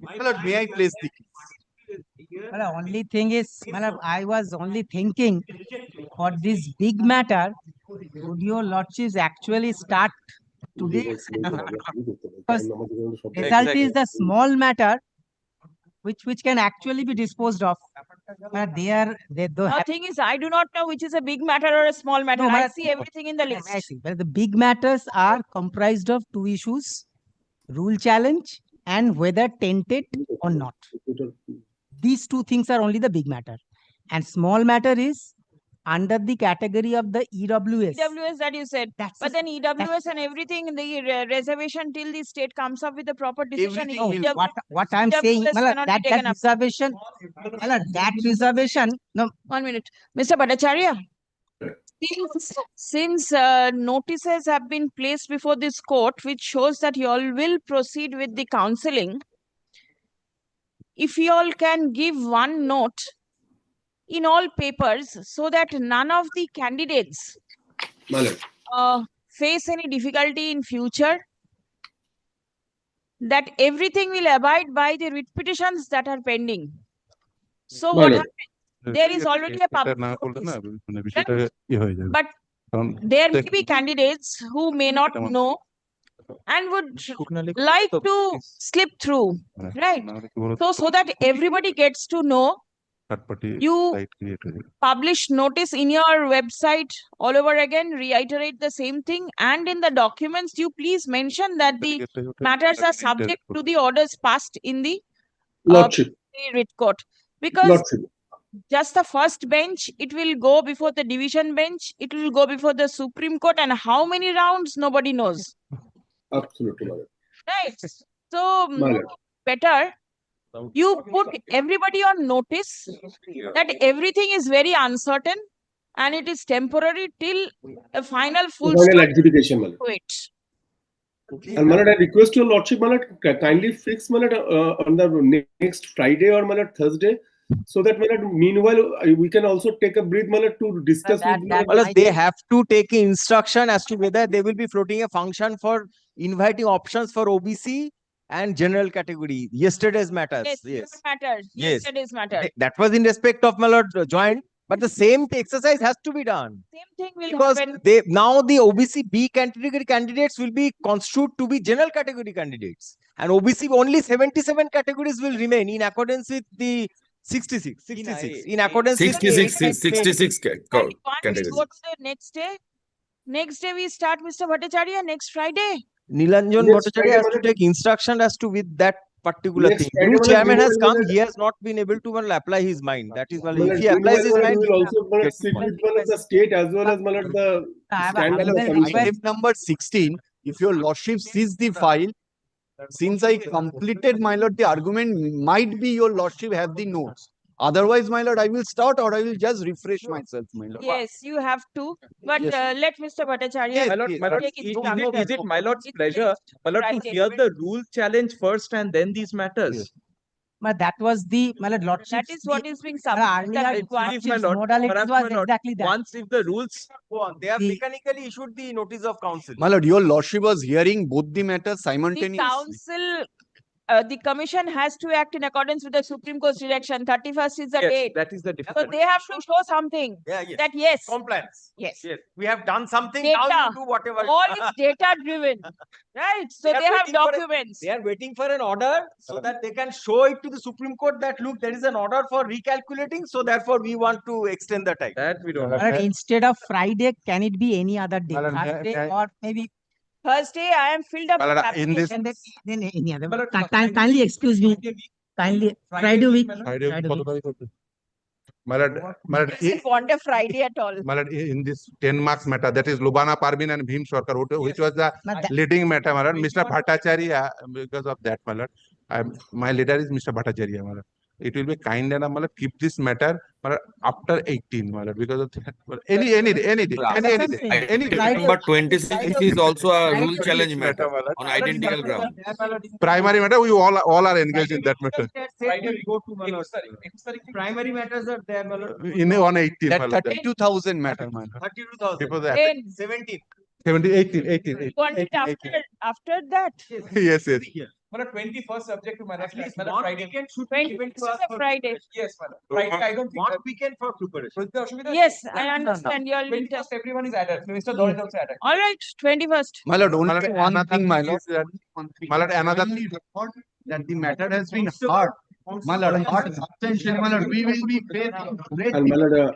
My lord, may I place the case? Well, the only thing is, Malab, I was only thinking for this big matter, would your lordships actually start today? Because result is the small matter which can actually be disposed of. They don't The thing is, I do not know which is a big matter or a small matter. No, I but- see everything in the list. I see. But the big matters are comprised of two issues: rule challenge and whether tainted or not. These two things are only the big matter, and small matter is under the category of the EWS. EWS that you said. But then EWS and everything, the reservation till the state comes up with a proper decision. What I'm saying, EWS Malad, cannot be that taken up. reservation, Malad, that reservation, no. 1 minute. Mr. Bhattacharya, since notices have been placed before this court, which shows that you all will proceed with the counseling, if you all can give one note in all papers so that none of the candidates face any difficulty in future, that everything will abide by the writ petitions that are pending. So what happens? There is already a public notice. But there may be candidates who may not know and would like to slip through, right? So that everybody gets to know, you publish notice in your website all over again, reiterate the same thing, and in the documents you please mention that the matters are subject to the orders passed in the writ court. Because just the first bench, it will go before the division bench, it will go before the Supreme Court, and how many rounds nobody knows. Absolutely. Right. So better you put everybody on notice that everything is very uncertain and it is temporary till a final full stop adjudication. to it. And Malad, I request your lordship, Malad, kindly fix Malad on the next Friday or Malad Thursday, so that Malad, meanwhile we can also take a breath, Malad, to discuss with Malad, they have to take instruction as to whether they will be floating a function for inviting options for OBC and general category. Yesterday's matters. Yes. Matters. Yes. Yesterday's matter. That was in respect of Malad joint. But the same exercise has to be done. Same thing will Because happen. they now the OBC B category candidates will be construed to be general category candidates. And OBC only 77 categories will remain in accordance with the 66. In accordance with the 66 categories. Go to the next day. Next day we start Mr. Bhattacharya next Friday. Nilanjan Next Bhattacharya has Friday, to take instruction as to with that particular Next thing. Friday, New chairman has meanwhile, come, he has not been able to apply his mind. That is why if he meanwhile, applies his we mind, will also sit with the state as well as the stand of the commission. Item number 16, if your lordship sees the file, since I completed, my lord, the argument might be your lordship have the notes. Otherwise, my lord, I will start or I will just refresh myself, my lord. Yes, you have to. But let Mr. Bhattacharya Yes, My lord, yes. my lord, take is instruction. it my lord's It's pleasure, my lord, to Friday. hear the rule challenge first and then these matters? But that was the, my lord, lordship. That is what is being submitted. The Earlier, requirement. My lord, modality perhaps, was my lord, exactly that. once if the rules go on. They have The- mechanically issued the notice of council. My lord, your lordship was hearing both the matters The simultaneously. council, the commission has to act in accordance with the Supreme Court's direction. 31st is the yes, date. that is the So difference. they have to show something. Yeah, yes. That yes, Compliance. yes. Yes. We have done something. Now Data. you do whatever. All is data driven. Right? So They are they have waiting for a- documents. They are waiting for an order so that they can show it to the Supreme Court that look, there is an order for recalculating. So therefore, we want to extend the time. That we don't My lord, instead of Friday, can it be any other day? My lord, Thursday or maybe Thursday, I am filled up My with lord, in this applications. then any other. Kindly excuse me. Kindly Friday week. Friday, Friday week. my lord, Doesn't want a Friday at all. my lord, in this 10 marks matter, that is Lubana Parvin and Bhim Sarkar, which was the But that- leading matter, my lord. Mr. Bhattacharya, because of that, my lord, my leader is Mr. Bhattacharya, my lord. It will be kind enough, my lord, keep this matter, my lord, after 18, my lord, because of that, well, any day, any day. Number 26 is also a rule challenge matter my lord. on identical ground. Primary matter, we all are engaged in that matter. Friday we go to my lord. Primary matters are there, my lord. In on 18, my That lord. 32,000 matter, my lord. 32,000. Before that, Then 17. 17, 18. want it after that. Yes, yes. My lord, 21st subject to my lord, At least my lord, one Friday. weekend should be given to us It's a for Friday. Yes, my lord. Friday, I don't think one that. weekend for preparation. Yes, I understand your 21st, interest. everyone is added. Mr. Doyle is also added. All right, 21st. My lord, only lord, one another thing, my thing lord. is that- my lord, another Kindly record that the matter has been hard. My lord, hard substantial, my lord, we will be paid. And my lord,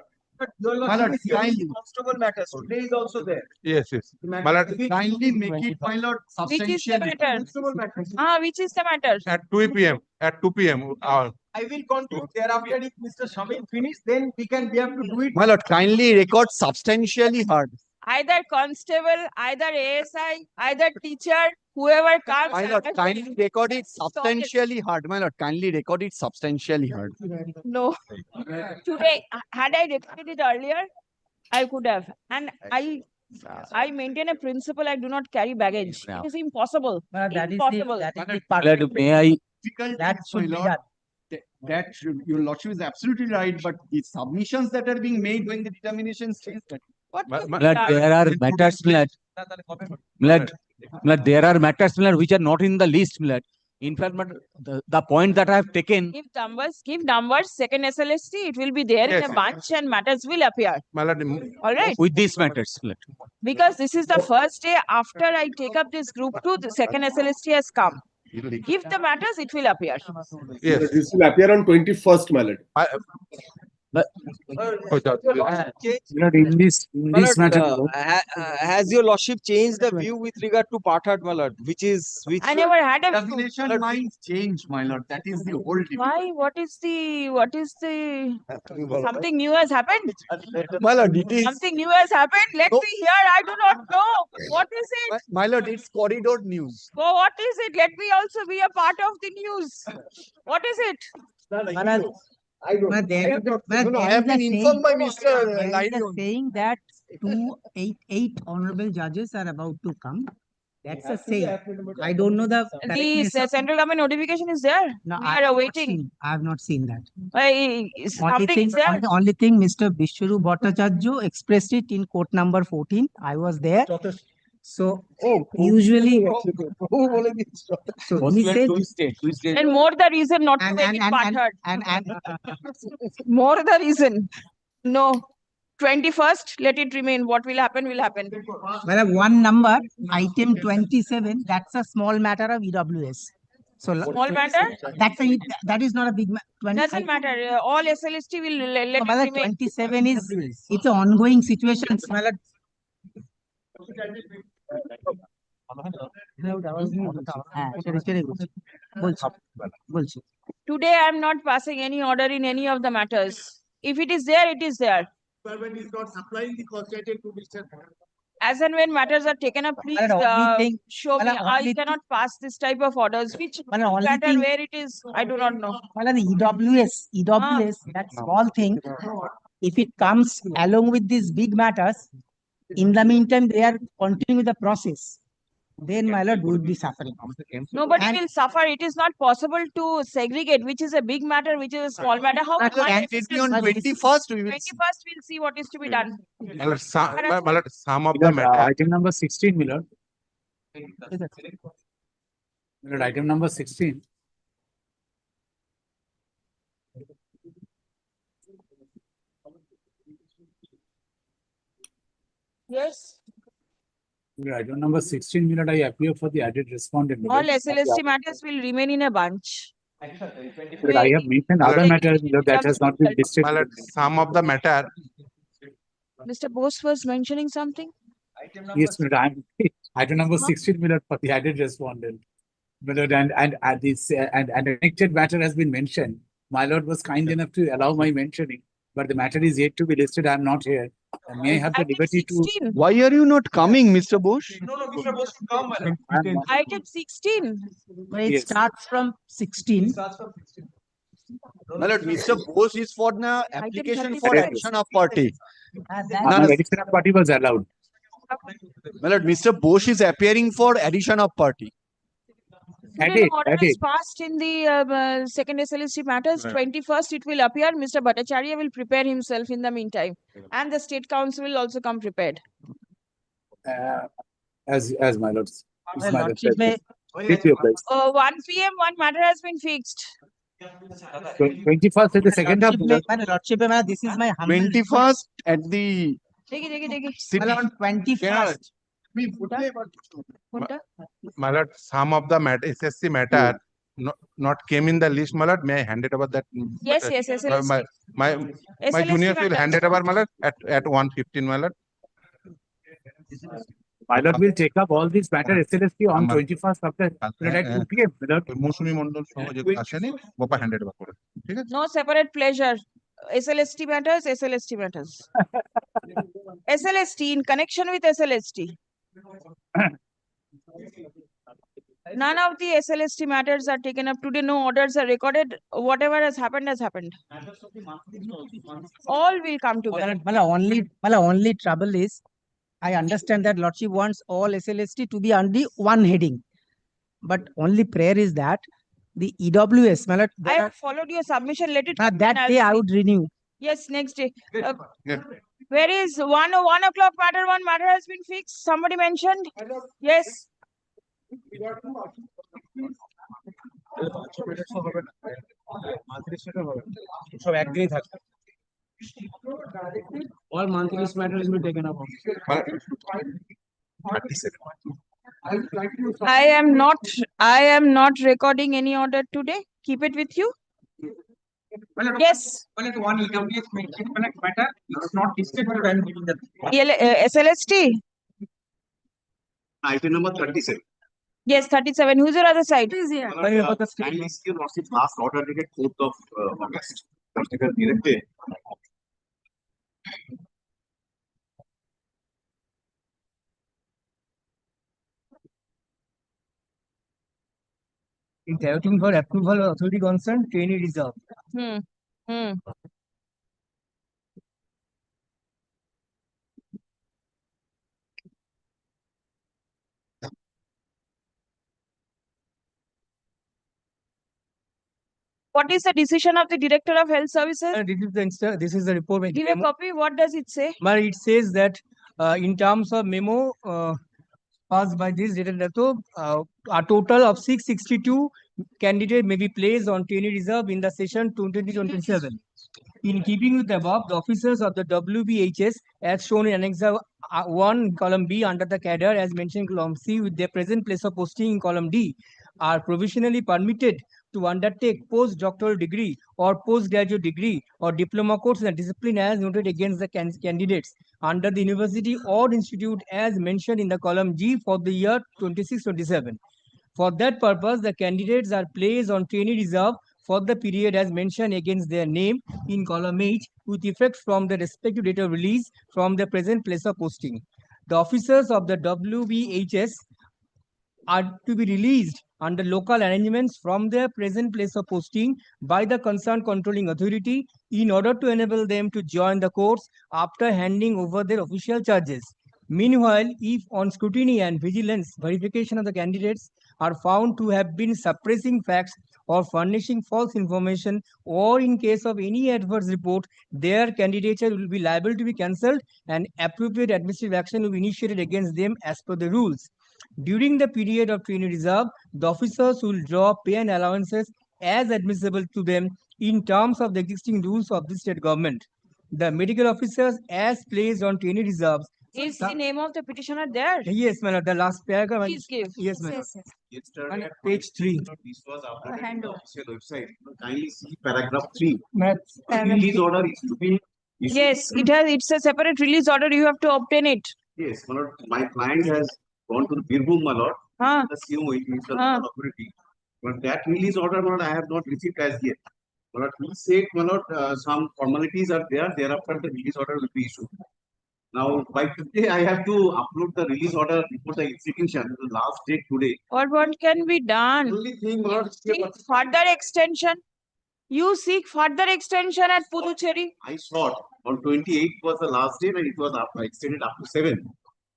My lord, kindly, Constable matters. Today is also there. Yes, yes. My lord, kindly make it, my lord, Which is the substantial. matter? Which is the matter? at 2 p.m. At 2 p.m. I will conclude thereafter if Mr. Shamim finish, then we have to do it. My lord, kindly record substantially hard. Either constable, either ASI, either teacher, whoever comes. My lord, kindly record it substantially hard. My lord, kindly record it substantially hard. No. Today, had I recorded it earlier, I could have. And I maintain a principle, I do not carry baggage. It is impossible. Impossible. That is the part. May I? Difficult, That should my be lord. done. That your lordship is absolutely right, but the submissions that are being made when the determination stays that. What? There are matters, there are matters, which are not in the list, In fact, the point that I have taken. Give numbers, second SLST, it will be there in a bunch and matters will appear. All right. With these matters, Because this is the first day after I take up this group 2, the second SLST has come. If the matters, it will appear. Yes. This will appear on 21st, my lord. In this matter, Has your lordship changed the view with regard to Pathard, my lord? I never had a Examination minds change, my lord. That is the whole difference. Why? What is the something new has happened? My lord, it is. Something new has happened. Let me hear. I do not know. What is it? My lord, it's corridor news. So what is it? Let me also be a part of the news. What is it? But there I have been informed by Mr. is a Lydon. saying that 8 honorable judges are about to come. That's a saying. I don't know the The correctness of- central government notification is there. No, We I are have not awaiting. seen- I have not seen that. Something is there. Only thing, Mr. Vishwaru Bhattacharya expressed it in court number 14. I was there. So usually, so he said, And more the reason not to make it part heard. and More the reason. No. 21st, let it remain. What will happen will happen. Well, one number, item 27, that's a small matter of EWS. So Small matter? that is not a big matter. Doesn't matter. All SLST will let it remain. 27 is it's an ongoing situation. Today I am not passing any order in any of the matters. If it is there, it is there. Government is not supplying the consultant to Mr. As and when matters are taken up, please show me. I cannot pass this type of orders. Which matter, where it is, I do not know. The EWS, that small thing, if it comes along with these big matters, in the meantime, they are continuing with the process. Then, my lord, we would be suffering. Nobody will suffer. It is not possible to segregate which is a big matter, which is a small matter. How Can it be on 21st? We will 21st, we'll see what is to be done. My lord, some of the matter. Item number 16, my lord. My lord, item number 16. Yes. Item number 16, my lord, I appear for the added respondent. All SLST matters will remain in a bunch. But I have mentioned other matters that has not been listed. My lord, some of the matter. Mr. Bose was mentioning something? Yes, my lord, item number 16, my lord, for the added respondent. My lord, and a connected matter has been mentioned. My lord was kind enough to allow my mentioning, but the matter is yet to be listed. I am not here. May I have the liberty to? Why are you not coming, Mr. Bosch? No, Mr. Bosch will come. Item 16. It starts from 16. My lord, Mr. Bosch is for the application for addition of party. Addition of party was allowed. My lord, Mr. Bosch is appearing for addition of party. The order is passed in the second SLST matters. 21st, it will appear. Mr. Bhattacharya will prepare himself in the meantime. And the State Council will also come prepared. As my lord. Well, Lordship 1 PM, one matter has been fixed. 21st is the second half. Lordship, this is my 21st at the city. 21st. My lord, some of the matter, SSC matter, not came in the list, my lord. May I hand it over that? Yes, SLST. My juniors will hand it over, my lord, at 1:15, my lord. My lord will take up all these matters SLST on 21st after at 2 PM. মৌসুমী মন্ডল সহ যে আসেনি, Gopa hand it over করে। ঠিক আছে? No separate pleasure. SLST matters, SLST matters. SLST in connection with SLST. None of the SLST matters are taken up today. No orders are recorded. Whatever has happened has happened. All will come together. Only trouble is, I understand that Lordship wants all SLST to be under one heading. But only prayer is that the EWS, I have followed your submission. Let it that day I would renew. Yes, next day. Where is 1 o'clock matter? One matter has been fixed. Somebody mentioned. Yes. All monthly matters will be taken up. I am not recording any order today. Keep it with you. Yes. One EWS matter is not listed, but I am giving the SLST. Item number 37. Yes, 37. Who's your other side? Last order dated 4th of August. Directed. In directing for approval of authority concerned, trainee reserve. What is the decision of the Director of Health Services? This is the report. Give a copy. What does it say? But it says that in terms of memo passed by this data, a total of 662 candidate may be placed on trainee reserve in the session 2027. In keeping with the above, the officers of the WBHS, as shown in Annex 1, column B, under the cadre, as mentioned in column C, with their present place of posting in column D, are provisionally permitted to undertake postdoctoral degree or postgraduate degree or diploma course in a discipline as noted against the candidates under the university or institute as mentioned in the column G for the year 26-27. For that purpose, the candidates are placed on trainee reserve for the period as mentioned against their name in column H with effect from the respective date of release from the present place of posting. The officers of the WBHS are to be released under local arrangements from their present place of posting by the concerned controlling authority in order to enable them to join the course after handing over their official charges. Meanwhile, if on scrutiny and vigilance verification of the candidates are found to have been suppressing facts or furnishing false information, or in case of any adverse report, their candidature will be liable to be cancelled and appropriate administrative action will be initiated against them as per the rules. During the period of trainee reserve, the officers will draw pay and allowances as admissible to them in terms of the existing rules of the state government. The medical officers as placed on trainee reserves. Is the name of the petitioner there? Yes, madam. The last paragraph. Please give. Yes, madam. Yesterday On at page 3. This was uploaded in the Handover. official website. Kindly see paragraph 3. Maths. Release order is to be issued. Yes, it's a separate release order. You have to obtain it. Yes, my lord, my client has gone to the Birbhum, my lord. Huh? The CMO, Minister Huh? of Authority. But that release order, my lord, I have not received as yet. My lord, he said, my lord, some formalities are there. Thereafter, the release order will be issued. Now, by today, I have to upload the release order before the execution. The last date today. What can be done? Only thing, my lord, Seek further extension. You seek further extension at Puducherry. I sought on 28th was the last date and it was extended up to 7.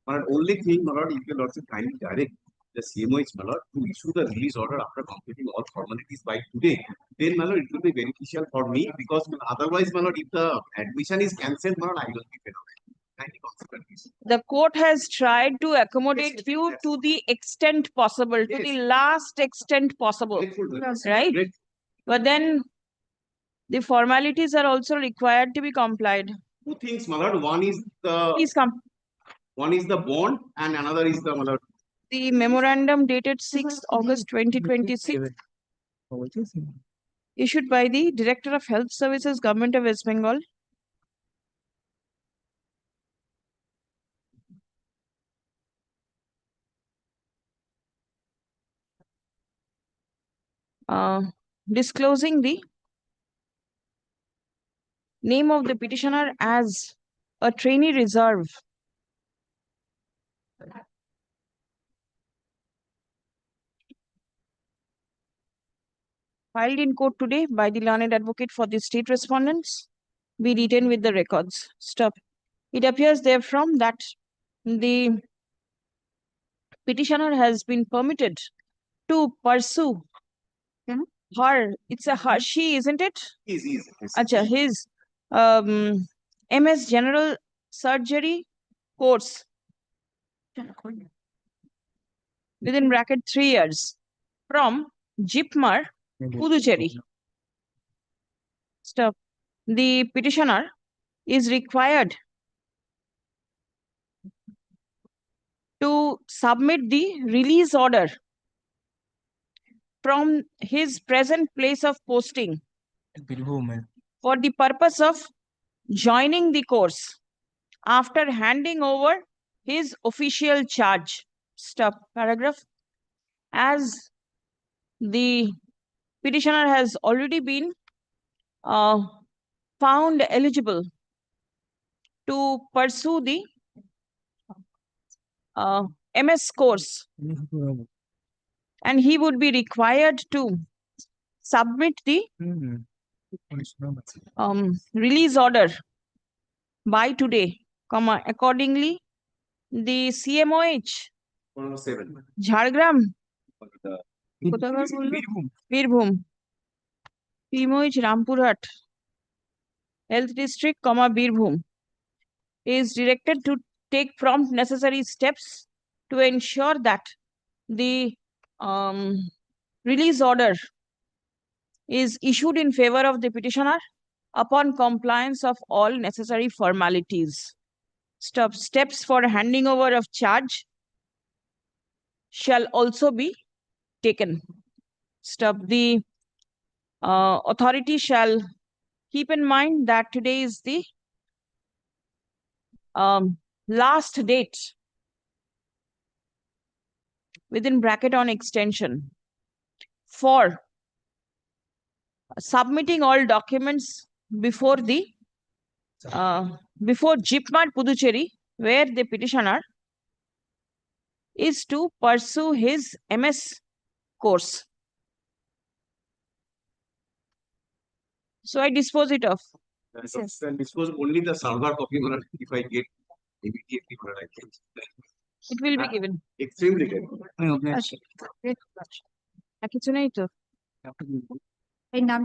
But only thing, my lord, if your lordship kindly direct the CMO is, my lord, to issue the release order after completing all formalities by today, then, my lord, it will be beneficial for me because otherwise, my lord, if the admission is cancelled, my lord, I will be penalized. Kindly consider this. The court has tried to accommodate you to the extent possible, to the last extent possible, right? But then the formalities are also required to be complied. Two things, my lord. One is the Please come. One is the bond and another is the, my lord, The memorandum dated 6th August 2026, issued by the Director of Health Services, Government of West Bengal. Disclosing the name of the petitioner as a trainee reserve. Filed in court today by the learned advocate for the state respondents. Be retained with the records. Stop. It appears therefrom that the petitioner has been permitted to pursue her, it's a her, she, isn't it? is. Acha, his MS General Surgery course within bracket 3 years from Jipmar, Puducherry. Stop. The petitioner is required to submit the release order from his present place of posting for the purpose of joining the course after handing over his official charge. Stop. Paragraph. As the petitioner has already been found eligible to pursue the MS course, and he would be required to submit the release order by today, accordingly the CMOH 7. Jhargram Birbhum CMOH Rampurhat Health District, Birbhum is directed to take prompt necessary steps to ensure that the release order is issued in favor of the petitioner upon compliance of all necessary formalities. Steps for handing over of charge shall also be taken. The authority shall keep in mind that today is the last date within bracket on extension for submitting all documents before the before JIPMAR Puducherry, where the petitioner is to pursue his MS course. So I dispose it off. Yes. And dispose only the server copy if I get immediately, I think. It will be given. Extremely good. কিছু নেই তো এই নাম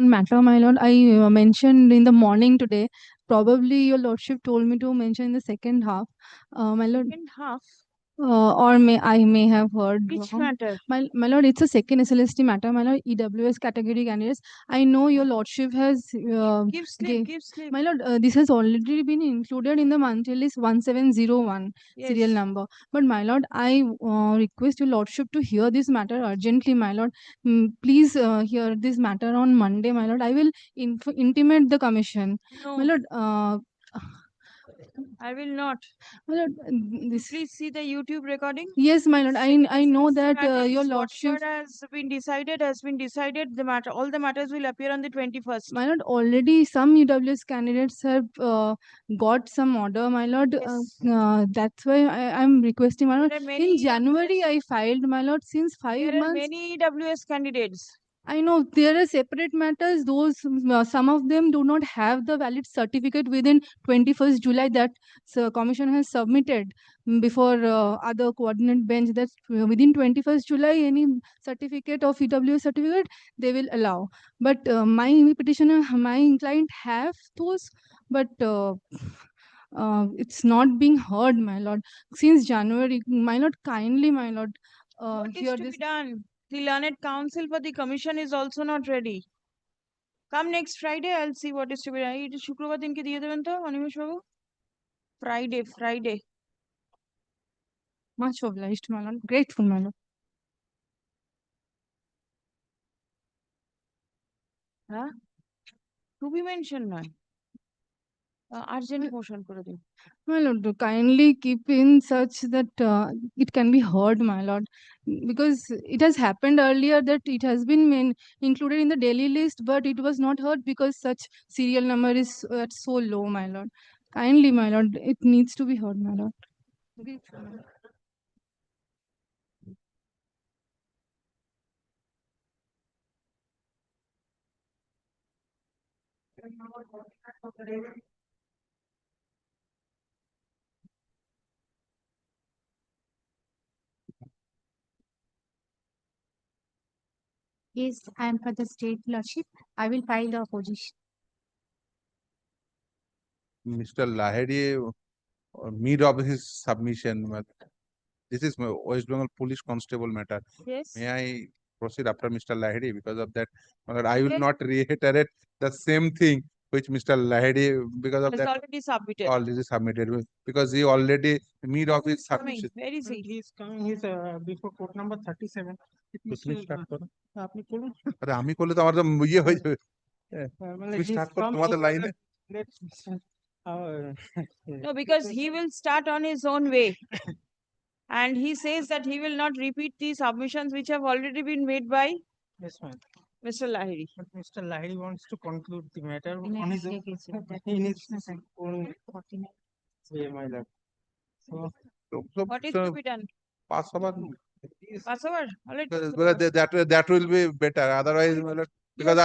One matter, my lord, I mentioned in the morning today. Probably your lordship told me to mention in the second half. My lord, Second half. or I may have heard Which wrong. matter? My lord, it's a second SLST matter, my lord. EWS category candidates. I know your lordship has Give slip, give slip. my lord, this has already been included in the monthly list 1701 serial Yes. number. But my lord, I request your lordship to hear this matter urgently, my lord. Please hear this matter on Monday, my lord. I will intimate the commission. No. My lord, I will not. my lord, this. Please see the YouTube recording. Yes, my lord. I know that your Matters, lordship. whatever has been decided. The matter, all the matters will appear on the 21st. My lord, already some EWS candidates have got some order, my lord. That's why I'm requesting, my lord. There are many In January, I filed, my lord, since 5 There are months. many EWS candidates. I know there are separate matters. Those some of them do not have the valid certificate within 21st July that commission has submitted before other coordinate bench. That within 21st July any certificate of EWS certificate they will allow. But my petitioner, my client have those, but it's not being heard, my lord. Since January, my lord, kindly, my lord, What is hear to this. be done? The learned counsel for the commission is also not ready. Come next Friday, I'll see what is to be done. It is শুক্রবার দিনকে দিয়ে দেবেন তো অনিমেষ বাবু? Friday. Much obliged, my lord. Grateful, my lord. Huh? To be mentioned নয়। Urgent motion করে দিন। My lord, kindly keep in such that it can be heard, my lord, because it has happened earlier that it has been included in the daily list, but it was not heard because such serial number is so low, my lord. Kindly, my lord, it needs to be heard, my lord. Grateful, my lord. Yes, I am for the state lordship. I will file the opposition. Mr. Lahiri, mid of his submission, this is my West Bengal Police Constable matter. Yes. May I proceed after Mr. Lahiri? Because of that, I will Yes. not reiterate the same thing which Mr. Lahiri, because of It's that, already submitted. already submitted, because he already mid of his Coming. submission. Where is he? He is coming. He is before court number 37. তো তুমি start করো। আপনি করুন। আরে আমি করলে তো আমার তো ইয়ে হয়ে যাবে। মানে তুমি he's start করো come তোমাদের over লাইনে। let's No, because he will start on his own way. And he says that he will not repeat the submissions which have already been made by Yes, ma'am. Mr. Lahiri. But Mr. Lahiri wants to conclude the matter In on his own. In his own way, my lord. So, What is to be done? Pass over. Pass over? All right. That will be better. Otherwise, because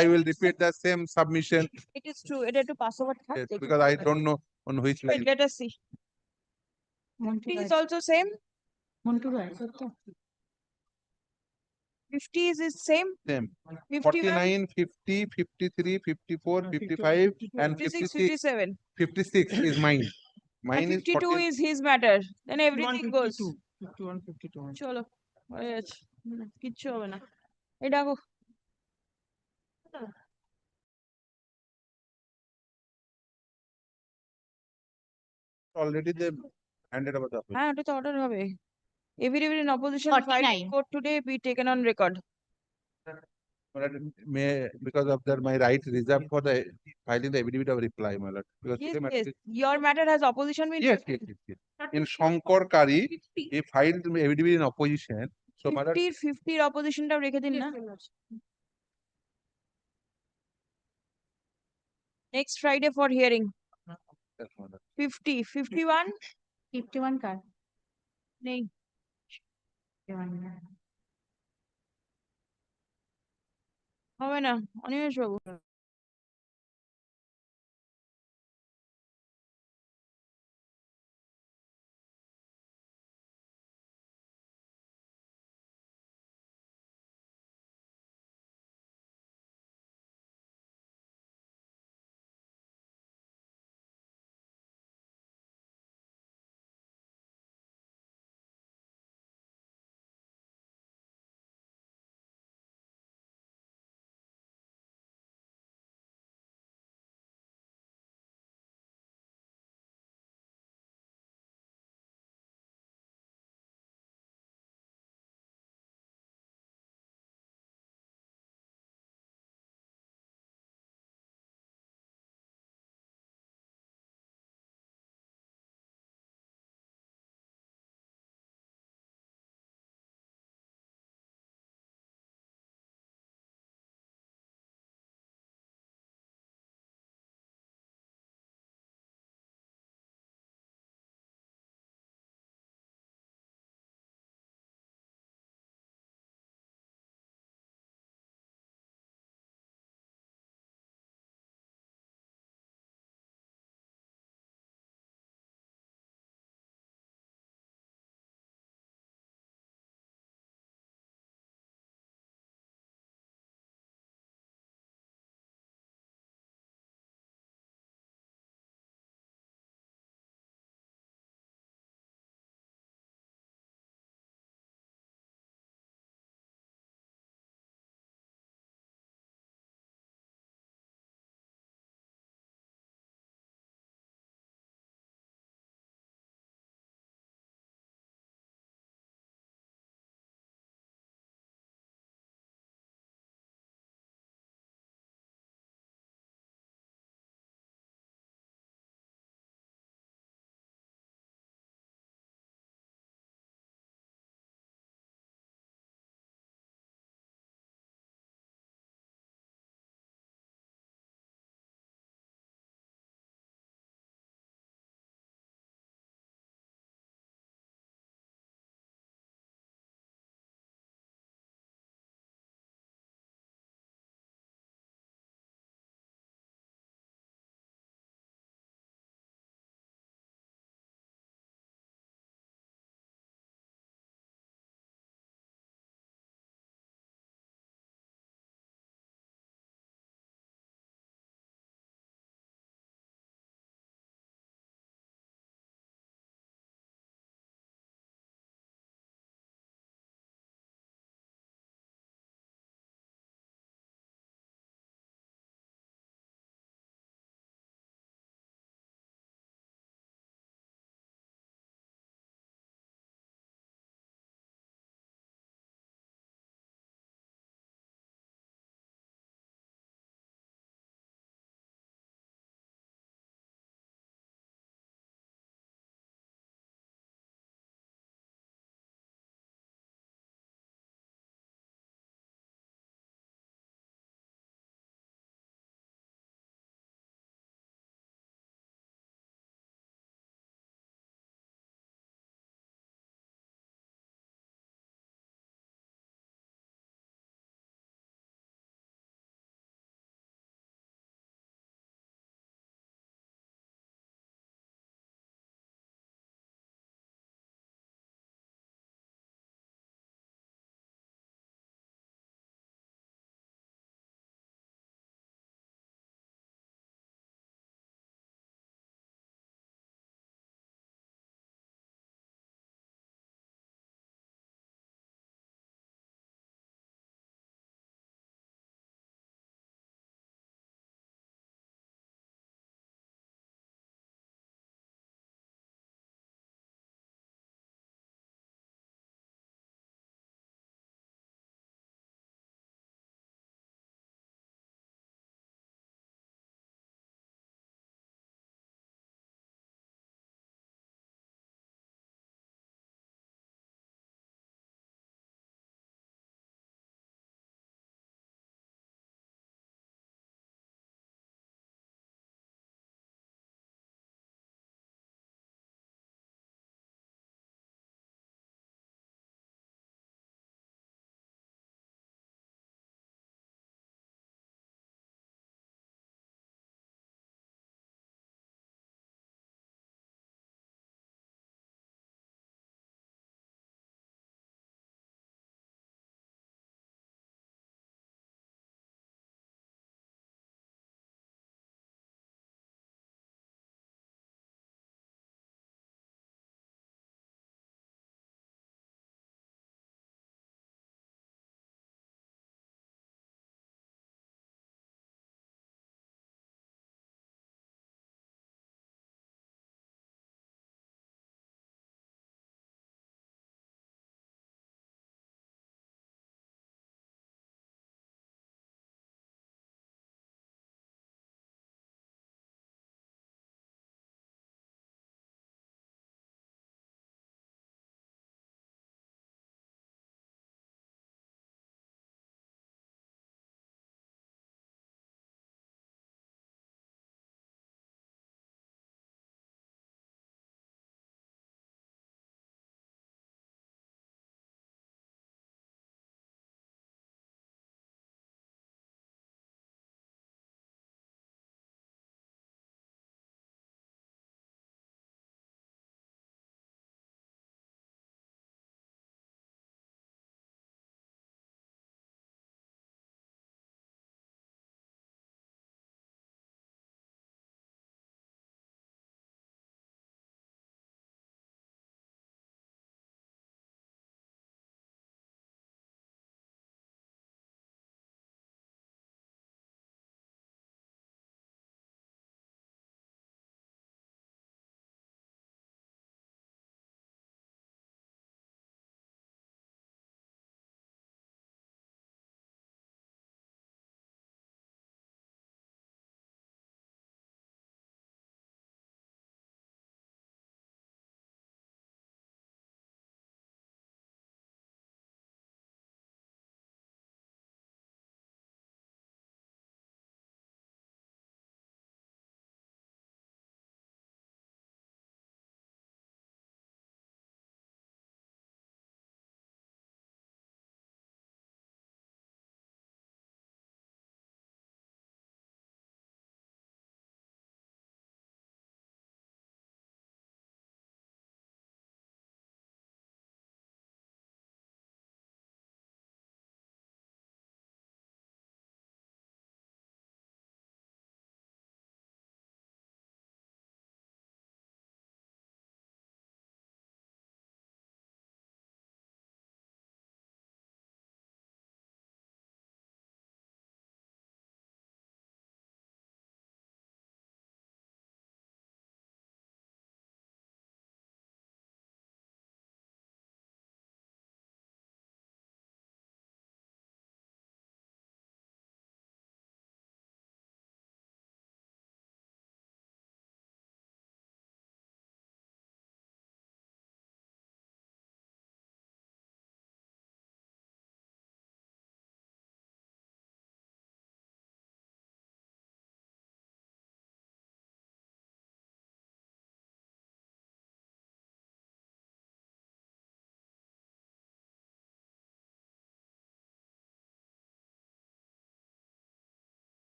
I will repeat the same submission. It is true. It had to pass over. Yes, because I don't know on which Wait, line. let us see. He is also same. 50 is his same. Same. 51, 49, 50, 53, 54, 55, and 56, 56. 57. 56 is mine. Mine And is 52 14. is his matter. Then everything goes. 51, 52. চলো হয়ে যাচ্ছে কিচ্ছু হবে না এই ডাকো Already they handed over the appeal. হ্যাঁ ওটা তো অর্ডার হবে affidavit in opposition file court today be taken on record May, because of that, my right reserved for the filing the affidavit of reply, my lord. Because yes, today matter yes. is- Your matter has opposition been Yes. In Shankar Kari, he filed the affidavit in opposition. So, my lord, 50 অপোজিশনটাও রেখে দিন না next Friday for hearing yes, my lord. 50 51 51 কার নেই হবে না অনিমেষ বাবু